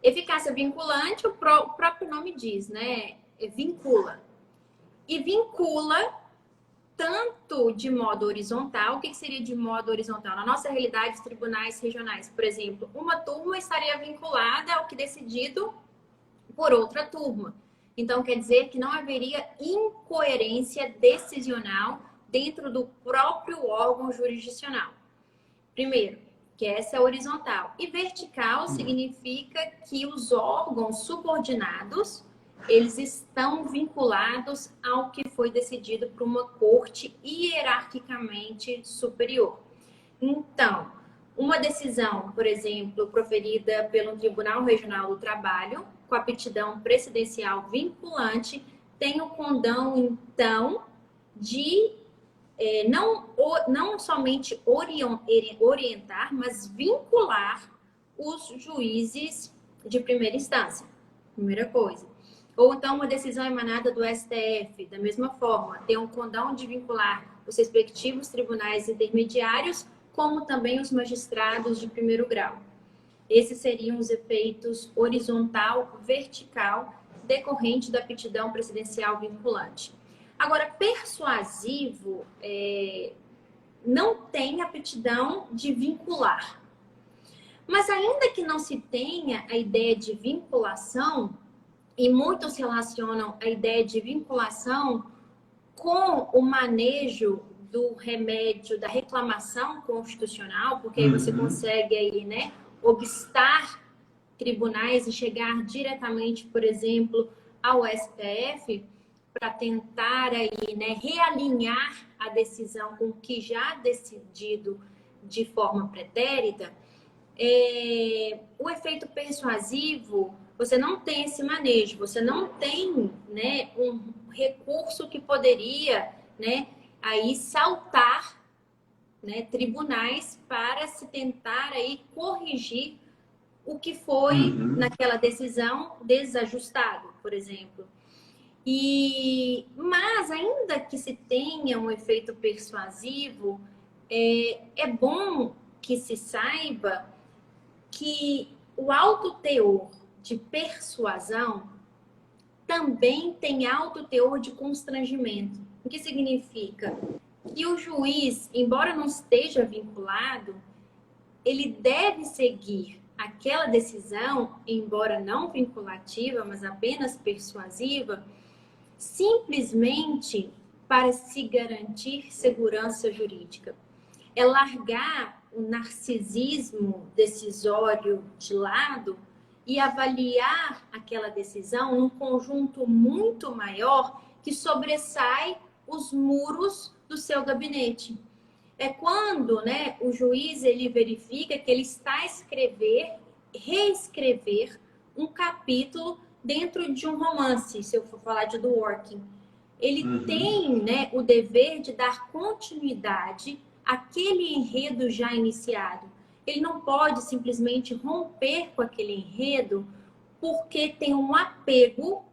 Eficácia vinculante, o próprio nome diz, né? Vincula. E vincula tanto de modo horizontal. O que seria de modo horizontal? Na nossa realidade, os tribunais regionais, por exemplo, uma turma estaria vinculada ao que decidido por outra turma. Então, quer dizer que não haveria incoerência decisional dentro do próprio órgão jurisdicional. Primeiro, que essa é horizontal. E vertical significa que os órgãos subordinados, eles estão vinculados ao que foi decidido por uma corte hierarquicamente superior. Então, uma decisão, por exemplo, proferida pelo Tribunal Regional do Trabalho, com aptidão presidencial vinculante, tem o condão, então, de não somente orientar, mas vincular os juízes de primeira instância. Primeira coisa. Ou então uma decisão emanada do STF, da mesma forma, tem um condão de vincular os respectivos tribunais intermediários, como também os magistrados de primeiro grau. Esses seriam os efeitos horizontal, vertical, decorrente da aptidão presidencial vinculante. Agora, persuasivo não tem aptidão de vincular. Mas ainda que não se tenha a ideia de vinculação, e muitos relacionam a ideia de vinculação com o manejo do remédio da reclamação constitucional, porque aí você consegue aí, né, obstar tribunais e chegar diretamente, por exemplo, ao STF, para tentar aí, né, realinhar a decisão com o que já decidido de forma pretérita, o efeito persuasivo, você não tem esse manejo, você não tem, né, um recurso que poderia, né, aí saltar, né, tribunais para se tentar aí corrigir o que foi naquela decisão desajustado, por exemplo. Mas ainda que se tenha um efeito persuasivo, é bom que se saiba que o alto teor de persuasão também tem alto teor de constrangimento. O que significa? Que o juiz, embora não esteja vinculado, ele deve seguir aquela decisão, embora não vinculativa, mas apenas persuasiva, simplesmente para se garantir segurança jurídica. É largar o narcisismo decisório de lado e avaliar aquela decisão num conjunto muito maior que sobressai os muros do seu gabinete. É quando, né, o juiz ele verifica que ele está a reescrever um capítulo dentro de um romance, se eu for falar de Dworkin. Ele tem, né, o dever de dar continuidade àquele enredo já iniciado. Ele não pode simplesmente romper com aquele enredo porque tem um apego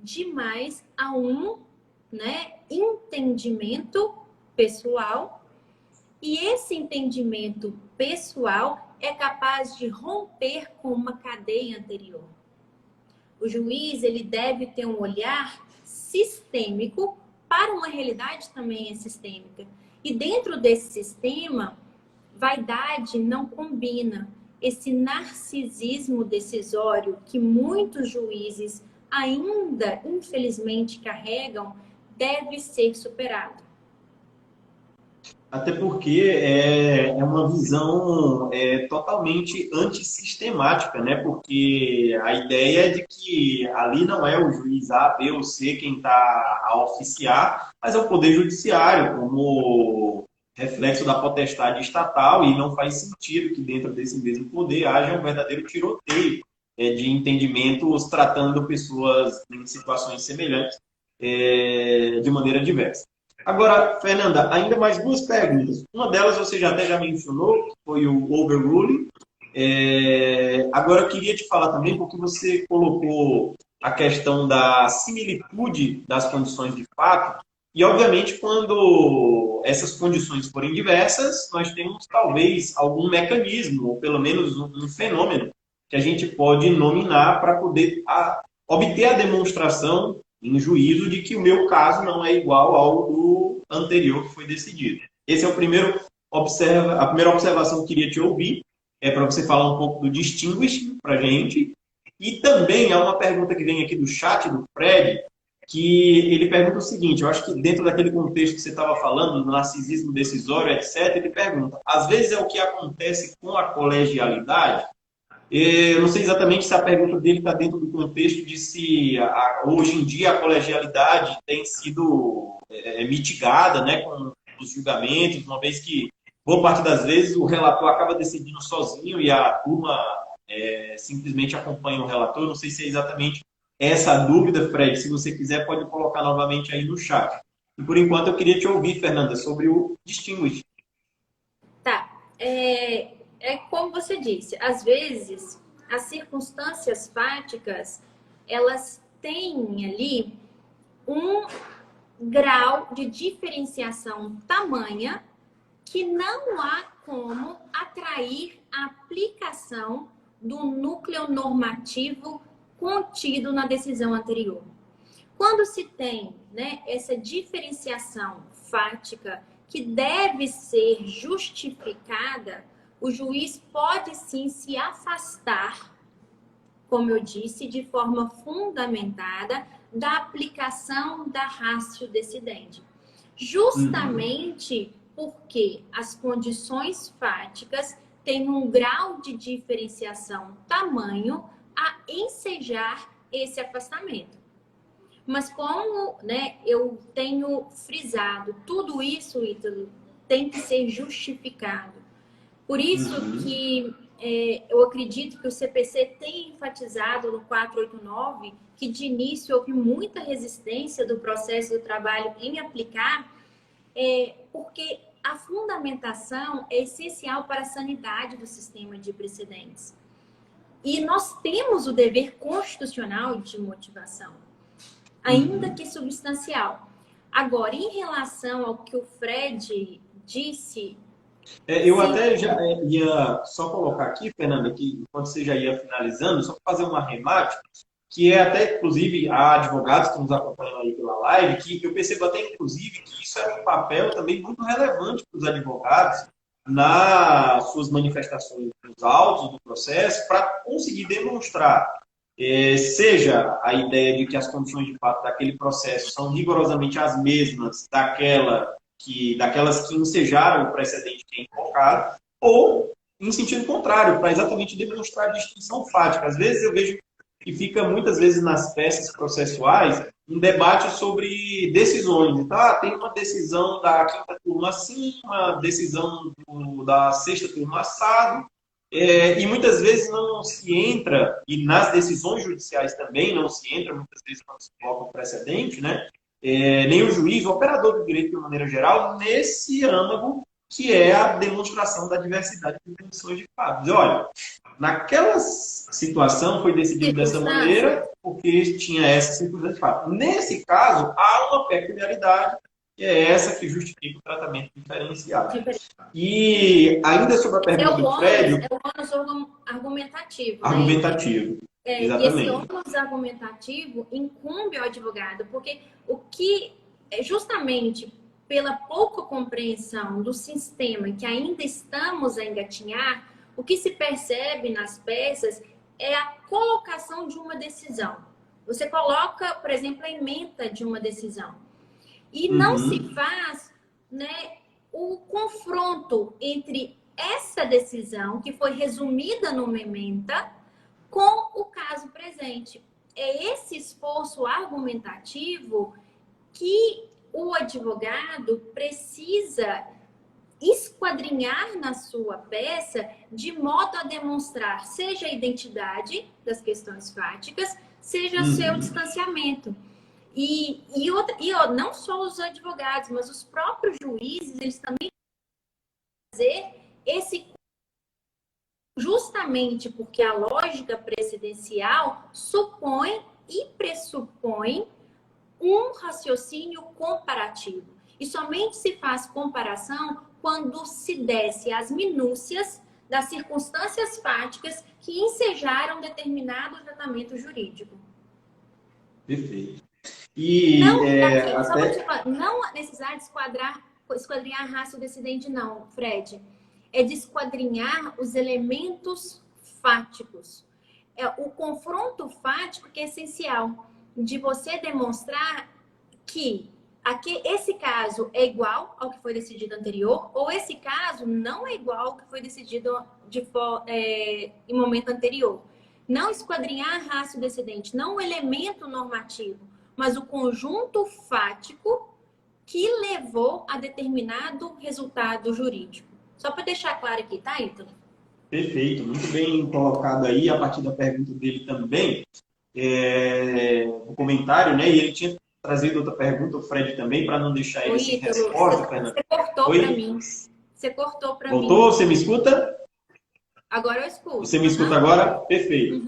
demais a um, né, entendimento pessoal. E esse entendimento pessoal é capaz de romper com uma cadeia anterior. O juiz, ele deve ter um olhar sistêmico para uma realidade também é sistêmica. E dentro desse sistema, vaidade não combina. Esse narcisismo decisório que muitos juízes ainda, infelizmente, carregam, deve ser superado. Até porque é uma visão totalmente antissistemática, né? Porque a ideia é de que ali não é o juiz A, B ou C quem está a oficiar, mas é o Poder Judiciário, como reflexo da potestade estatal, e não faz sentido que dentro desse mesmo poder haja um verdadeiro tiroteio de entendimentos tratando pessoas em situações semelhantes de maneira diversa. Agora, Fernanda, ainda mais duas perguntas. Uma delas você até já mencionou, que foi o overruling. Agora, eu queria te falar também, porque você colocou a questão da similitude das condições de fato, e, obviamente, quando essas condições forem diversas, nós temos, talvez, algum mecanismo, ou pelo menos um fenômeno, que a gente pode nominar para poder obter a demonstração em juízo de que o meu caso não é igual ao do anterior que foi decidido. Esse é o primeiro a primeira observação que eu queria te ouvir, para você falar um pouco do distinguishing para a gente. E também há uma pergunta que vem aqui do chat do Fred, que ele pergunta o seguinte, eu acho que dentro daquele contexto que você estava falando, do narcisismo decisório, etc., ele pergunta, às vezes é o que acontece com a colegialidade? Eu não sei exatamente se a pergunta dele está dentro do contexto de se hoje em dia a colegialidade tem sido mitigada, né, com os julgamentos, uma vez que boa parte das vezes o relator acaba decidindo sozinho e a turma simplesmente acompanha o relator. Não sei se é exatamente essa a dúvida, Fred. Se você quiser, pode colocar novamente aí no chat. E por enquanto eu queria te ouvir, Fernanda, sobre o distinguish. Tá. É como você disse, às vezes as circunstâncias fáticas, elas têm ali um grau de diferenciação tamanha que não há como atrair a aplicação do núcleo normativo contido na decisão anterior. Quando se tem, né, essa diferenciação fática que deve ser justificada, o juiz pode sim se afastar, como eu disse, de forma fundamentada da aplicação da ratio decidente. Justamente porque as condições fáticas têm um grau de diferenciação tamanho a ensejar esse afastamento. Mas como, né, eu tenho frisado, tudo isso, Ítalo, tem que ser justificado. Por isso que eu acredito que o CPC tem enfatizado no 489 que de início houve muita resistência do processo do trabalho em aplicar, porque a fundamentação é essencial para a sanidade do sistema de precedentes. E nós temos o dever constitucional de motivação, ainda que substancial. Agora, em relação ao que o Fred disse... eu sim, até já ia só colocar aqui, Fernanda, que enquanto você já ia finalizando, só para fazer uma arremate, que é até, inclusive, há advogados que nos acompanham aí pela live, que eu percebo até, inclusive, que isso é um papel também muito relevante para os advogados nas suas manifestações nos autos do processo, para conseguir demonstrar, seja a ideia de que as condições de fato daquele processo são rigorosamente as mesmas daquelas que ensejaram o precedente que é invocado, ou em sentido contrário, para exatamente demonstrar a distinção fática. Às vezes eu vejo que fica muitas vezes nas peças processuais um debate sobre decisões. Então, tem uma decisão da quinta turma assim, uma decisão da sexta turma assado, e muitas vezes não se entra, e nas decisões judiciais também não se entra, muitas vezes quando se coloca o precedente, né? Nem o juiz, o operador do direito de maneira geral, nesse âmago que é a demonstração da diversidade de condições de fato. Dizer, olha, naquela situação foi decidido dessa maneira porque tinha essa circunstância de fato. Nesse caso, há uma peculiaridade e é essa que justifica o tratamento diferenciado. E ainda sobre a pergunta do Fred... É o ônus argumentativo, né? Argumentativo, E esse exatamente. ônus argumentativo incumbe ao advogado, porque o que, justamente pela pouca compreensão do sistema que ainda estamos a engatinhar, o que se percebe nas peças é a colocação de uma decisão. Você coloca, por exemplo, a ementa de uma decisão. E não se faz, né, o confronto entre essa decisão, que foi resumida numa ementa, com o caso presente. É esse esforço argumentativo que o advogado precisa esquadrinhar na sua peça de modo a demonstrar seja a identidade das questões fáticas, seja seu distanciamento. E não só os advogados, mas os próprios juízes, eles também fazer esse justamente porque a lógica presidencial supõe e pressupõe um raciocínio comparativo. E somente se faz comparação quando se desce às minúcias das circunstâncias fáticas que ensejaram determinado tratamento jurídico. Perfeito. E não, só vou te falar, não há necessidade de esquadrinhar a raça do decidente, não, Fred. É de esquadrinhar os elementos fáticos. É o confronto fático que é essencial, de você demonstrar que esse caso é igual ao que foi decidido anterior, ou esse caso não é igual ao que foi decidido em momento anterior. Não esquadrinhar a raça do decidente, não o elemento normativo, mas o conjunto fático que levou a determinado resultado jurídico. Só para deixar claro aqui, tá, Ítalo? Perfeito, muito bem colocado aí, a partir da pergunta dele também, o comentário, né? E ele tinha trazido outra pergunta, o Fred também, para não deixar ele sem resposta, Fernando. Você cortou para mim. Você cortou para mim. Voltou? Você me escuta? Agora eu escuto. Você me escuta agora? Perfeito.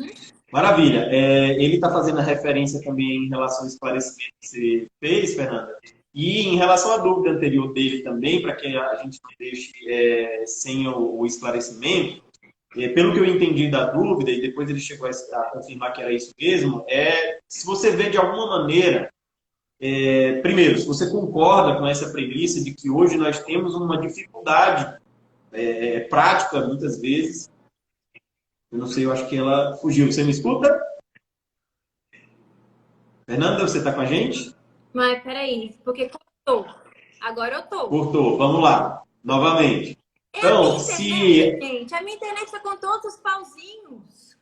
Maravilha. Ele está fazendo a referência também em relação ao esclarecimento que você fez, Fernanda. E em relação à dúvida anterior dele também, para que a gente não deixe sem o esclarecimento, pelo que eu entendi da dúvida, e depois ele chegou a confirmar que era isso mesmo, se você vê de alguma maneira, primeiro, se você concorda com essa premissa de que hoje nós temos uma dificuldade prática, muitas vezes, eu não sei, eu acho que ela fugiu. Você me escuta? Fernanda, você está com a gente? Mas peraí, porque cortou. Agora eu tô. Cortou, vamos lá, novamente. Então, gente, a minha internet está com todos os pauzinhos.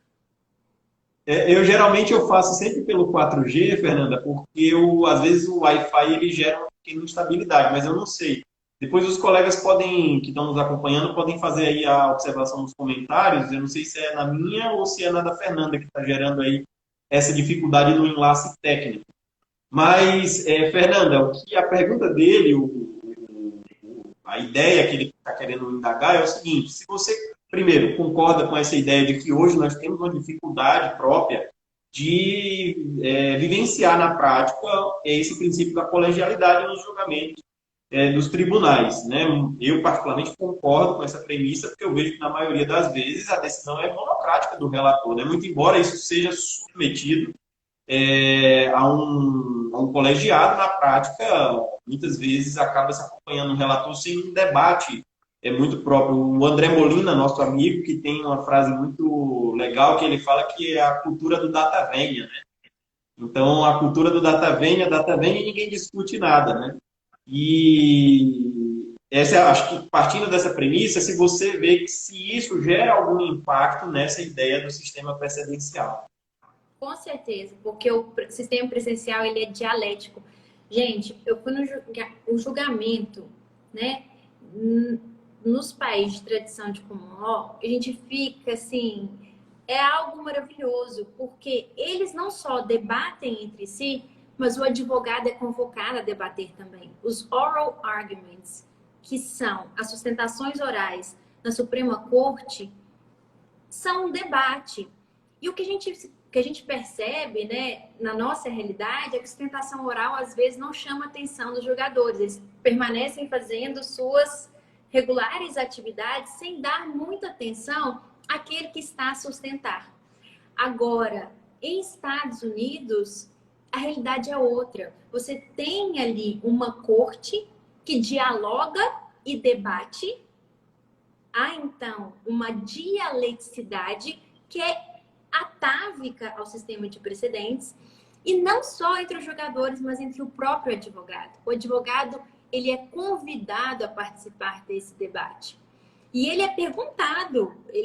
Eu geralmente faço sempre pelo 4G, Fernanda, porque às vezes o Wi-Fi ele gera uma pequena instabilidade, mas eu não sei. Depois os colegas que estão nos acompanhando, podem fazer aí a observação nos comentários. Eu não sei se é na minha ou se é na da Fernanda que está gerando aí essa dificuldade no enlace técnico. Mas, Fernanda, a pergunta dele, a ideia que ele está querendo indagar é o seguinte: se você, primeiro, concorda com essa ideia de que hoje nós temos uma dificuldade própria de vivenciar na prática esse princípio da colegialidade nos julgamentos dos tribunais, né? Eu, particularmente, concordo com essa premissa, porque eu vejo que, na maioria das vezes, a decisão é monocrática do relator, né? Muito embora isso seja submetido a um colegiado, na prática, muitas vezes acaba se acompanhando um relator sem um debate muito próprio. O André Molina, nosso amigo, que tem uma frase muito legal, que ele fala que é a cultura do data venia, né? Então, a cultura do data venia e ninguém discute nada, né? E acho que partindo dessa premissa, se você vê que se isso gera algum impacto nessa ideia do sistema precedencial. Com certeza, porque o sistema presencial ele é dialético. Gente, eu fui no julgamento, né? Nos países de tradição de common law, a gente fica assim, é algo maravilhoso, porque eles não só debatem entre si, mas o advogado é convocado a debater também. Os oral arguments, que são as sustentações orais na Suprema Corte, são um debate. E o que a gente o que a gente percebe, né, na nossa realidade é que a sustentação oral às vezes não chama a atenção dos jogadores. Eles permanecem fazendo suas regulares atividades sem dar muita atenção àquele que está a sustentar. Agora, em Estados Unidos, a realidade é outra. Você tem ali uma corte que dialoga e debate. Há, então, uma dialeticidade que é atávica ao sistema de precedentes, e não só entre os jogadores, mas entre o próprio advogado. O advogado, ele é convidado a participar desse debate. E ele é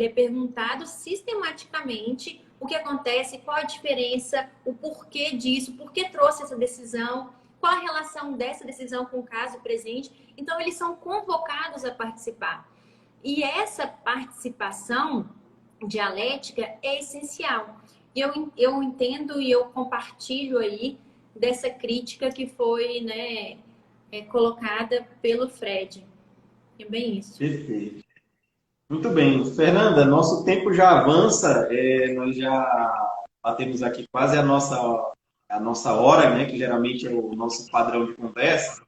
perguntado sistematicamente o que acontece, qual a diferença, o porquê disso, por que trouxe essa decisão, qual a relação dessa decisão com o caso presente. Então, eles são convocados a participar. E essa participação dialética é essencial. Eu entendo e eu compartilho aí dessa crítica que foi, né, colocada pelo Fred. É bem isso. Perfeito. Muito bem. Fernanda, nosso tempo já avança, nós já batemos aqui quase a nossa hora, né, que geralmente é o nosso padrão de conversa.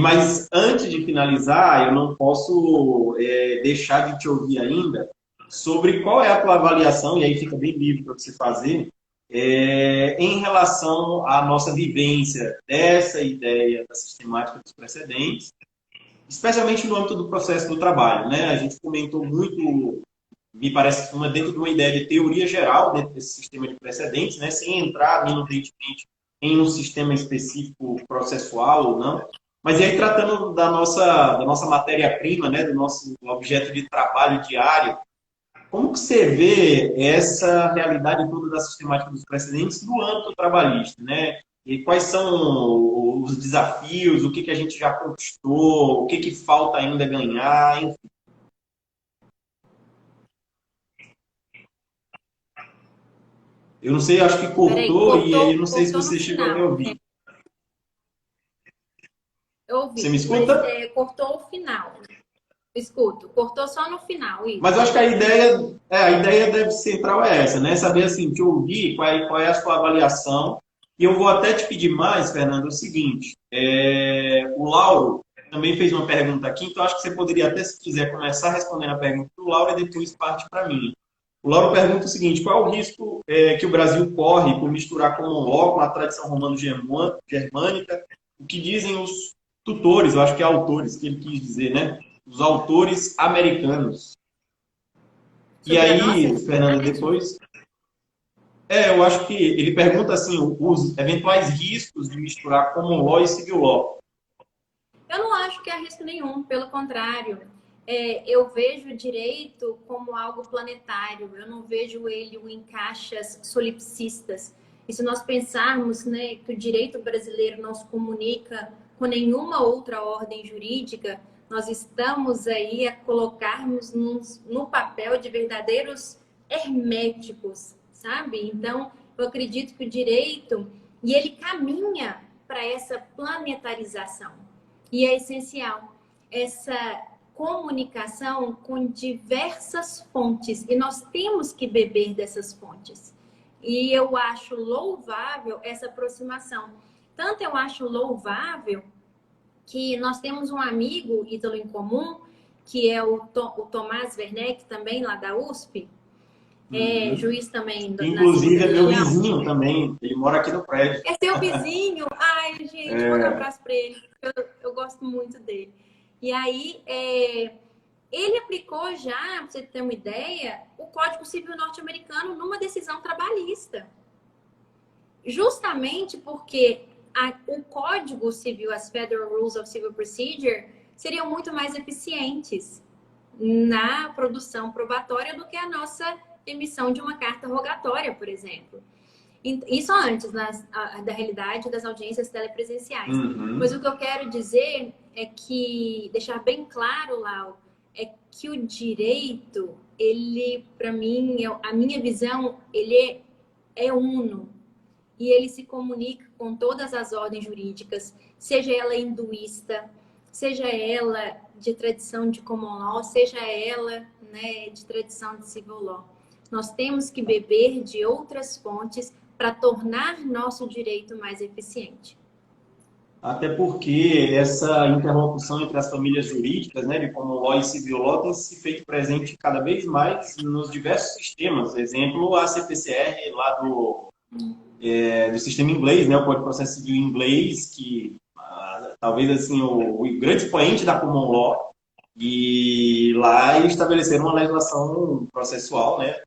Mas antes de finalizar, eu não posso deixar de te ouvir ainda sobre qual é a tua avaliação, e aí fica bem livre para você fazer, em relação à nossa vivência dessa ideia da sistemática dos precedentes, especialmente no âmbito do processo do trabalho, né? A gente comentou muito, me parece, dentro de uma ideia de teoria geral dentro desse sistema de precedentes, né? Sem entrar minuciosamente em um sistema específico processual ou não. Mas e aí, tratando da nossa matéria-prima, né? Do nosso objeto de trabalho diário, como que você vê essa realidade toda da sistemática dos precedentes no âmbito trabalhista, né? E quais são os desafios, o que que a gente já conquistou, o que que falta ainda ganhar, enfim. Eu não sei, acho que Peraí, cortou e aí eu não sei se cortou no você chegou a me final. ouvir. Eu Você me ouvi, mas escuta? cortou o final. Escuto, cortou só no final, Mas eu isso. acho que a ideia deve central é essa, né? Saber assim, te ouvir, qual é a sua avaliação. E eu vou até te pedir mais, Fernando, o seguinte: o Lauro também fez uma pergunta aqui, então acho que você poderia até, se quiser, começar respondendo a pergunta do Lauro e depois parte para mim. O Lauro pergunta o seguinte: qual é o risco que o Brasil corre por misturar common law com a tradição romano-germânica? O que dizem os tutores, eu acho que é autores que ele quis dizer, né? Os autores americanos. E Sobre a nossa aí, Fernanda, realidade? depois. Eu acho que ele pergunta assim, os eventuais riscos de misturar common law e civil law. Eu não acho que há risco nenhum, pelo contrário. Eu vejo o direito como algo planetário, eu não vejo ele em caixas solipsistas. E se nós pensarmos, né, que o direito brasileiro não se comunica com nenhuma outra ordem jurídica, nós estamos aí a colocarmos no papel de verdadeiros herméticos, sabe? Então, eu acredito que o direito, e ele caminha para essa planetarização. E é essencial essa comunicação com diversas fontes. E nós temos que beber dessas fontes. E eu acho louvável essa aproximação. Tanto eu acho louvável que nós temos um amigo ítalo em comum, que é o Tomás Werneck, também lá da USP, juiz também na Inclusive, segunda é meu região. vizinho também. Ele mora aqui no prédio. É seu vizinho? Ai, gente, manda um abraço para ele. Eu gosto muito dele. E aí, ele aplicou já, para você ter uma ideia, o Código Civil norte-americano numa decisão trabalhista. Justamente porque o Código Civil, as Federal Rules of Civil Procedure, seriam muito mais eficientes na produção probatória do que a nossa emissão de uma carta rogatória, por exemplo. Isso antes da realidade das audiências telepresenciais. Mas o que eu quero dizer é que, deixar bem claro, Lau, é que o direito, ele, para mim, a minha visão, ele é uno. E ele se comunica com todas as ordens jurídicas, seja ela hinduísta, seja ela de tradição de common law, seja ela, né, de tradição de civil law. Nós temos que beber de outras fontes para tornar nosso direito mais eficiente. Até porque essa interlocução entre as famílias jurídicas, né, de common law e civil law, tem se feito presente cada vez mais nos diversos sistemas. Exemplo, a CPCR lá do sistema inglês, né, o Código de Processo Civil inglês, que talvez assim o grande expoente da common law, e lá eles estabeleceram uma legislação processual, né,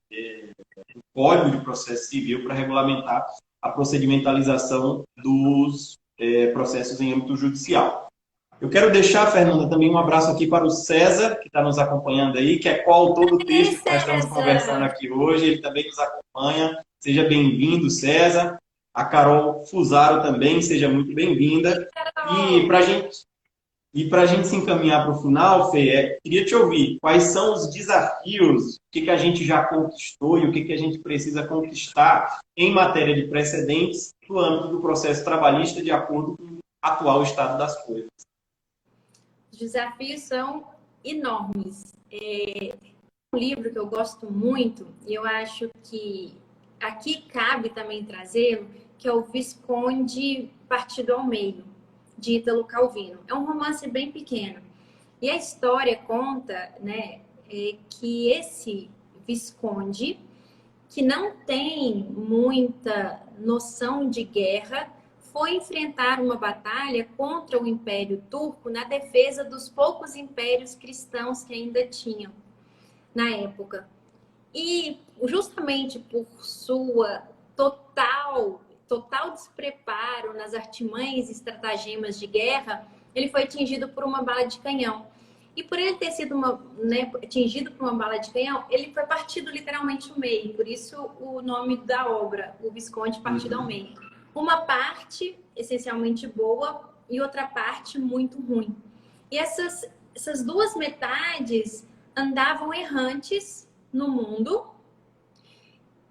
o Código de Processo Civil para regulamentar a procedimentalização dos processos em âmbito judicial. Eu quero deixar, Fernanda, também um abraço aqui para o César, que está nos acompanhando aí, que é coautor do texto que nós estamos conversando aqui hoje. Ele também nos acompanha. Seja bem-vindo, César. A Carol Fusaro também, seja muito bem-vinda. E para a gente se encaminhar para o final, Fê, queria te ouvir. Quais são os desafios, o que a gente já conquistou e o que a gente precisa conquistar em matéria de precedentes no âmbito do processo trabalhista de acordo com o atual estado das coisas? Os desafios são enormes. Um livro que eu gosto muito, e eu acho que aqui cabe também trazê-lo, que é o Visconde Partido ao Meio, de Ítalo Calvino. É um romance bem pequeno. E a história conta, né, que esse Visconde, que não tem muita noção de guerra, foi enfrentar uma batalha contra o Império Turco na defesa dos poucos impérios cristãos que ainda tinham na época. E justamente por sua total despreparo nas artimanhas e estratagemas de guerra, ele foi atingido por uma bala de canhão. E por ele ter sido atingido por uma bala de canhão, ele foi partido literalmente ao meio. Por isso o nome da obra, O Visconde Partido ao Meio. Uma parte essencialmente boa e outra parte muito ruim. E essas duas metades andavam errantes no mundo.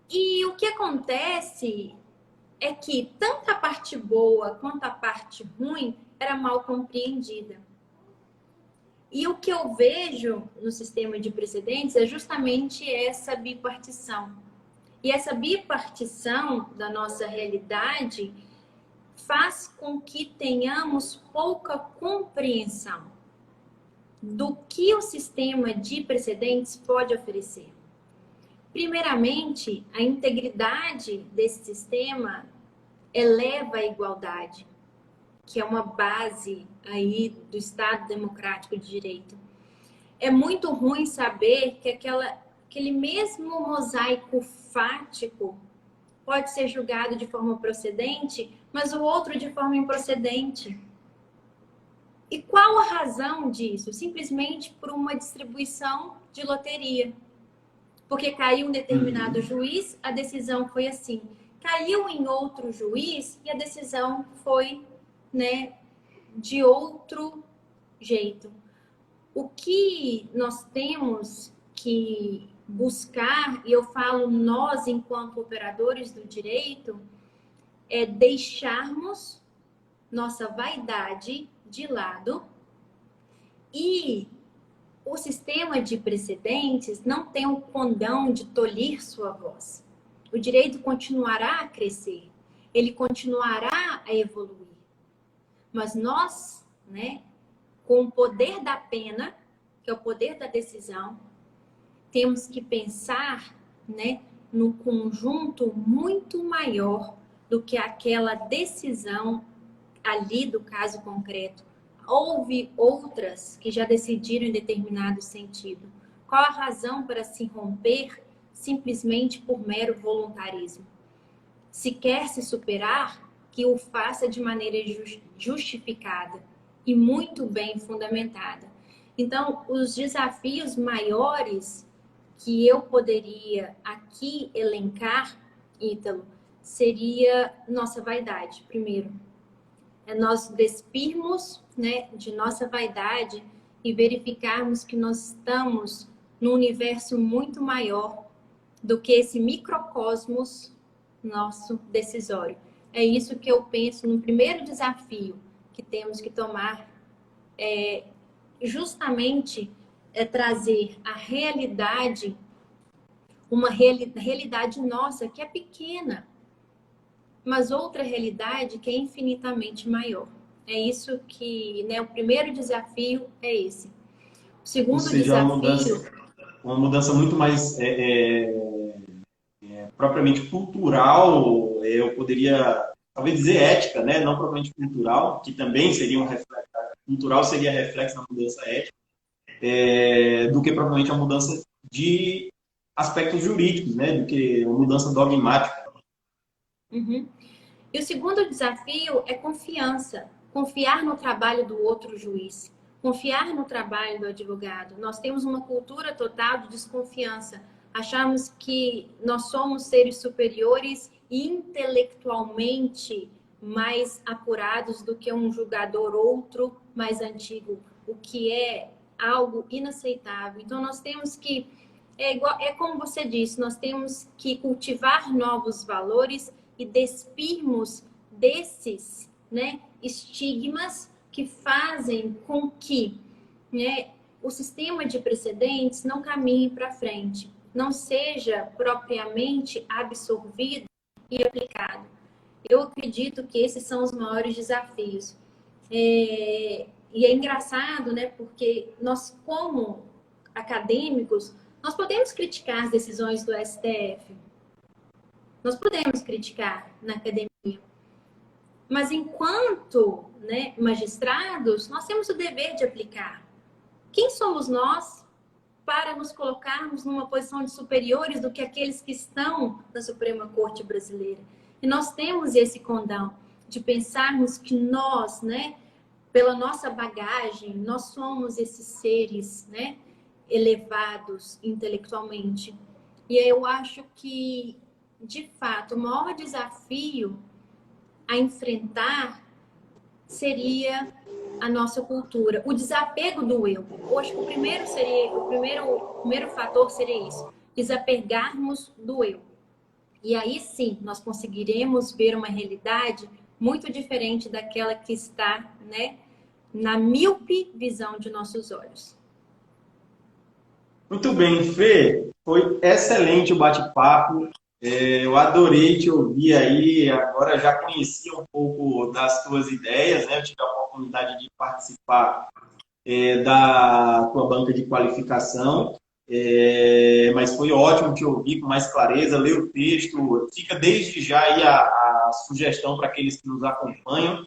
E o que acontece é que tanto a parte boa quanto a parte ruim era mal compreendida. E o que eu vejo no sistema de precedentes é justamente essa bipartição. E essa bipartição da nossa realidade faz com que tenhamos pouca compreensão do que o sistema de precedentes pode oferecer. Primeiramente, a integridade desse sistema eleva a igualdade, que é uma base aí do Estado Democrático de Direito. É muito ruim saber que aquele mesmo mosaico fático pode ser julgado de forma procedente, mas o outro de forma improcedente. E qual a razão disso? Simplesmente por uma distribuição de loteria. Porque caiu um determinado juiz, a decisão foi assim. Caiu em outro juiz e a decisão foi, né, de outro jeito. O que nós temos que buscar, e eu falo nós enquanto operadores do direito, é deixarmos nossa vaidade de lado, e o sistema de precedentes não tem o condão de tolir sua voz. O direito continuará a crescer, ele continuará a evoluir. Mas nós, né, com o poder da pena, que é o poder da decisão, temos que pensar, né, num conjunto muito maior do que aquela decisão ali do caso concreto. Houve outras que já decidiram em determinado sentido. Qual a razão para se romper simplesmente por mero voluntarismo? Se quer se superar, que o faça de maneira justificada e muito bem fundamentada. Então, os desafios maiores que eu poderia aqui elencar, Ítalo, seria nossa vaidade, primeiro. É nós despirmos, né, de nossa vaidade e verificarmos que nós estamos num universo muito maior do que esse microcosmos nosso decisório. É isso que eu penso no primeiro desafio que temos que tomar, justamente trazer a realidade uma realidade nossa que é pequena, mas outra realidade que é infinitamente maior. É isso que, né, o primeiro desafio é esse. O Ou segundo seja, desafio... uma mudança muito mais propriamente cultural, eu poderia talvez dizer ética, né? Não propriamente cultural, que também seria um reflexo, cultural seria reflexo da mudança ética, do que propriamente a mudança de aspectos jurídicos, né? Do que uma mudança dogmática. Uhum. E o segundo desafio é confiança. Confiar no trabalho do outro juiz. Confiar no trabalho do advogado. Nós temos uma cultura total de desconfiança. Achamos que nós somos seres superiores e intelectualmente mais apurados do que um julgador outro mais antigo, o que é algo inaceitável. Então nós temos que, é como você disse, nós temos que cultivar novos valores e despirmos desses, né, estigmas que fazem com que, né, o sistema de precedentes não caminhe para frente, não seja propriamente absorvido e aplicado. Eu acredito que esses são os maiores desafios. E é engraçado, né, porque nós, como acadêmicos, nós podemos criticar as decisões do STF, nós podemos criticar na academia, mas enquanto, né, magistrados, nós temos o dever de aplicar. Quem somos nós para nos colocarmos numa posição de superiores do que aqueles que estão na Suprema Corte Brasileira? E nós temos esse condão de pensarmos que nós, né, pela nossa bagagem, nós somos esses seres, né, elevados intelectualmente. E eu acho que, de fato, o maior desafio a enfrentar seria a nossa cultura, o desapego do eu. Eu acho que o primeiro fator seria isso, desapegarmos do eu. E aí sim, nós conseguiremos ver uma realidade muito diferente daquela que está, né, na míope visão de nossos olhos. Muito bem, Fê. Foi excelente o bate-papo. Eu adorei te ouvir aí. Agora já conhecia um pouco das tuas ideias, né? Eu tive a oportunidade de participar da tua banca de qualificação, mas foi ótimo te ouvir com mais clareza, ler o texto. Fica desde já aí a sugestão para aqueles que nos acompanham,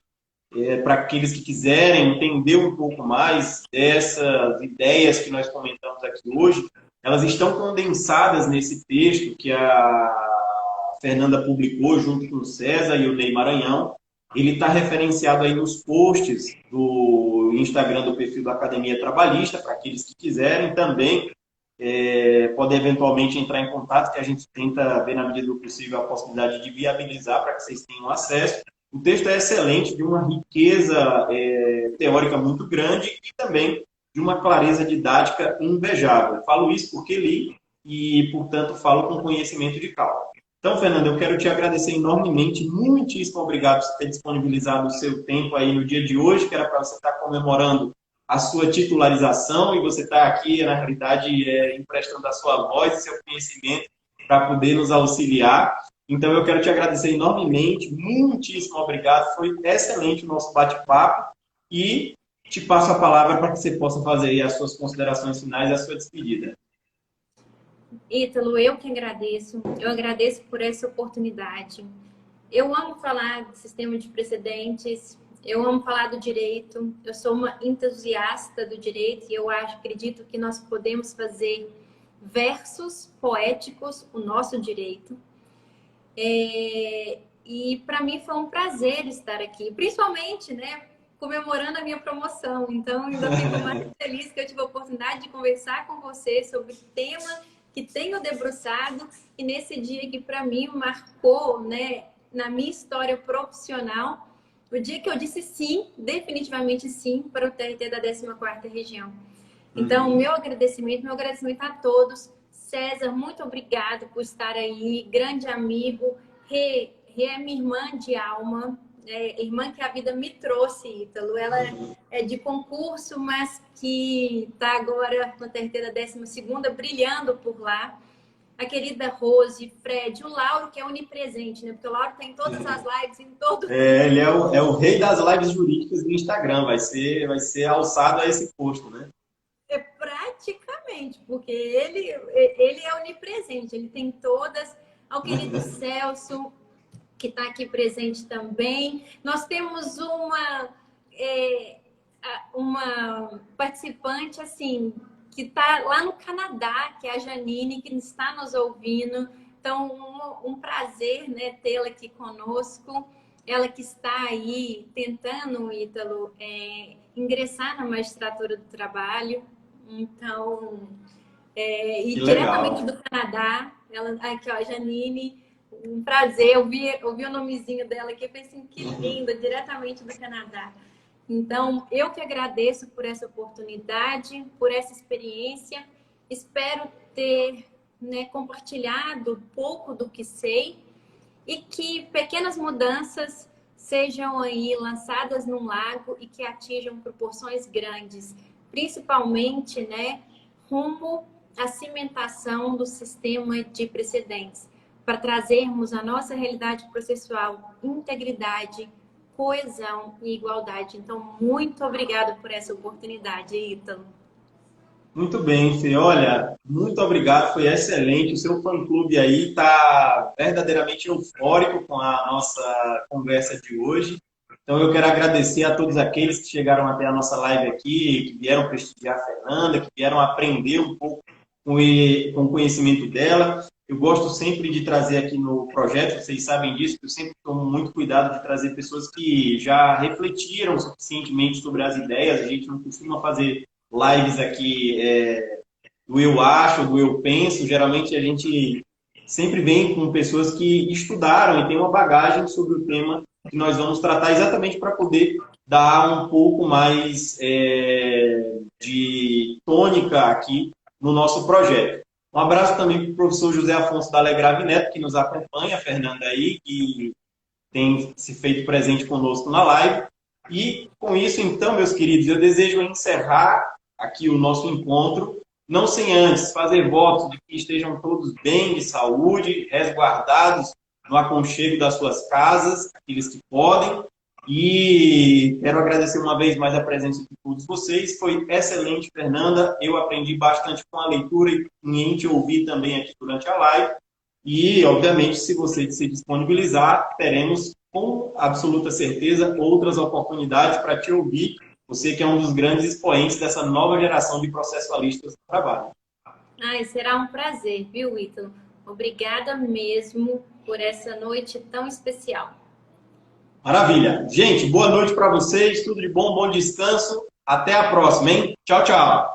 para aqueles que quiserem entender um pouco mais dessas ideias que nós comentamos aqui hoje. Elas estão condensadas nesse texto que a Fernanda publicou junto com o César e o Ney Maranhão. Ele está referenciado aí nos posts do Instagram do perfil da Academia Trabalhista, para aqueles que quiserem também podem eventualmente entrar em contato, que a gente tenta ver na medida do possível a possibilidade de viabilizar para que vocês tenham acesso. O texto é excelente, de uma riqueza teórica muito grande e também de uma clareza didática invejável. Falo isso porque li e, portanto, falo com conhecimento de causa. Então, Fernanda, eu quero te agradecer enormemente, muitíssimo obrigado por ter disponibilizado o seu tempo aí no dia de hoje, que era para você estar comemorando a sua titularização e você está aqui, na realidade, emprestando a sua voz e seu conhecimento para poder nos auxiliar. Então, eu quero te agradecer enormemente, muitíssimo obrigado, foi excelente o nosso bate-papo e te passo a palavra para que você possa fazer aí as suas considerações finais e a sua despedida. Ítalo, eu que agradeço. Eu agradeço por essa oportunidade. Eu amo falar de sistema de precedentes, eu amo falar do direito, eu sou uma entusiasta do direito e eu acredito que nós podemos fazer versos poéticos o nosso direito. E para mim foi um prazer estar aqui, principalmente, né, comemorando a minha promoção. Então, ainda fico mais feliz que eu tive a oportunidade de conversar com você sobre o tema que tenho debruçado e nesse dia que para mim marcou, né, na minha história profissional, o dia que eu disse sim, definitivamente sim, para o TRT da 14ª Região. Então, meu agradecimento a todos. César, muito obrigado por estar aí, grande amigo. Rê é minha irmã de alma, irmã que a vida me trouxe, Ítalo. Ela é de concurso, mas que está agora no TRT da 12ª, brilhando por lá. a querida Rose, Fred, o Lauro, que é onipresente, né? Porque o Lauro está em todas as lives, em todo Ele é o rei das lives jurídicas do Instagram, vai ser alçado a esse posto, né? É praticamente, porque ele é onipresente, ele tem todas. Ao querido Celso, que está aqui presente também. Nós temos uma participante, assim, que está lá no Canadá, que é a Janine, que está nos ouvindo. Então, um prazer, né, tê-la aqui conosco. Ela que está aí tentando, Ítalo, ingressar na magistratura do trabalho. Então, e Que diretamente legal. do Canadá, ela, aqui, ó, a Janine, um prazer, eu vi o nomezinho dela aqui, eu pensei, assim, que linda, diretamente do Canadá. Então, eu que agradeço por essa oportunidade, por essa experiência, espero ter, né, compartilhado um pouco do que sei e que pequenas mudanças sejam aí lançadas num lago e que atinjam proporções grandes, principalmente, né, rumo à cimentação do sistema de precedentes, para trazermos à nossa realidade processual integridade, coesão e igualdade. Então, muito obrigada por essa oportunidade, Ítalo. Muito bem, Fê. Olha, muito obrigado, foi excelente. O seu fã-clube aí está verdadeiramente eufórico com a nossa conversa de hoje. Então, eu quero agradecer a todos aqueles que chegaram até a nossa live aqui, que vieram prestigiar a Fernanda, que vieram aprender um pouco com o conhecimento dela. Eu gosto sempre de trazer aqui no projeto, vocês sabem disso, que eu sempre tomo muito cuidado de trazer pessoas que já refletiram suficientemente sobre as ideias. A gente não costuma fazer lives aqui do eu acho, do eu penso. Geralmente a gente sempre vem com pessoas que estudaram e têm uma bagagem sobre o tema que nós vamos tratar, exatamente para poder dar um pouco mais de tônica aqui no nosso projeto. Um abraço também para o professor José Afonso da Alegrave Neto, que nos acompanha, a Fernanda aí, que tem se feito presente conosco na live. E com isso, então, meus queridos, eu desejo encerrar aqui o nosso encontro, não sem antes fazer votos de que estejam todos bem, de saúde, resguardados no aconchego das suas casas, aqueles que podem. E quero agradecer uma vez mais a presença de todos vocês. Foi excelente, Fernanda. Eu aprendi bastante com a leitura e em te ouvir também aqui durante a live. E, obviamente, se você se disponibilizar, teremos, com absoluta certeza, outras oportunidades para te ouvir. Você que é um dos grandes expoentes dessa nova geração de processualistas do trabalho. Ai, será um prazer, viu, Ítalo? Obrigada mesmo por essa noite tão especial. Maravilha. Gente, boa noite para vocês. Tudo de bom, bom descanso. Até a próxima, hein? Tchau, tchau.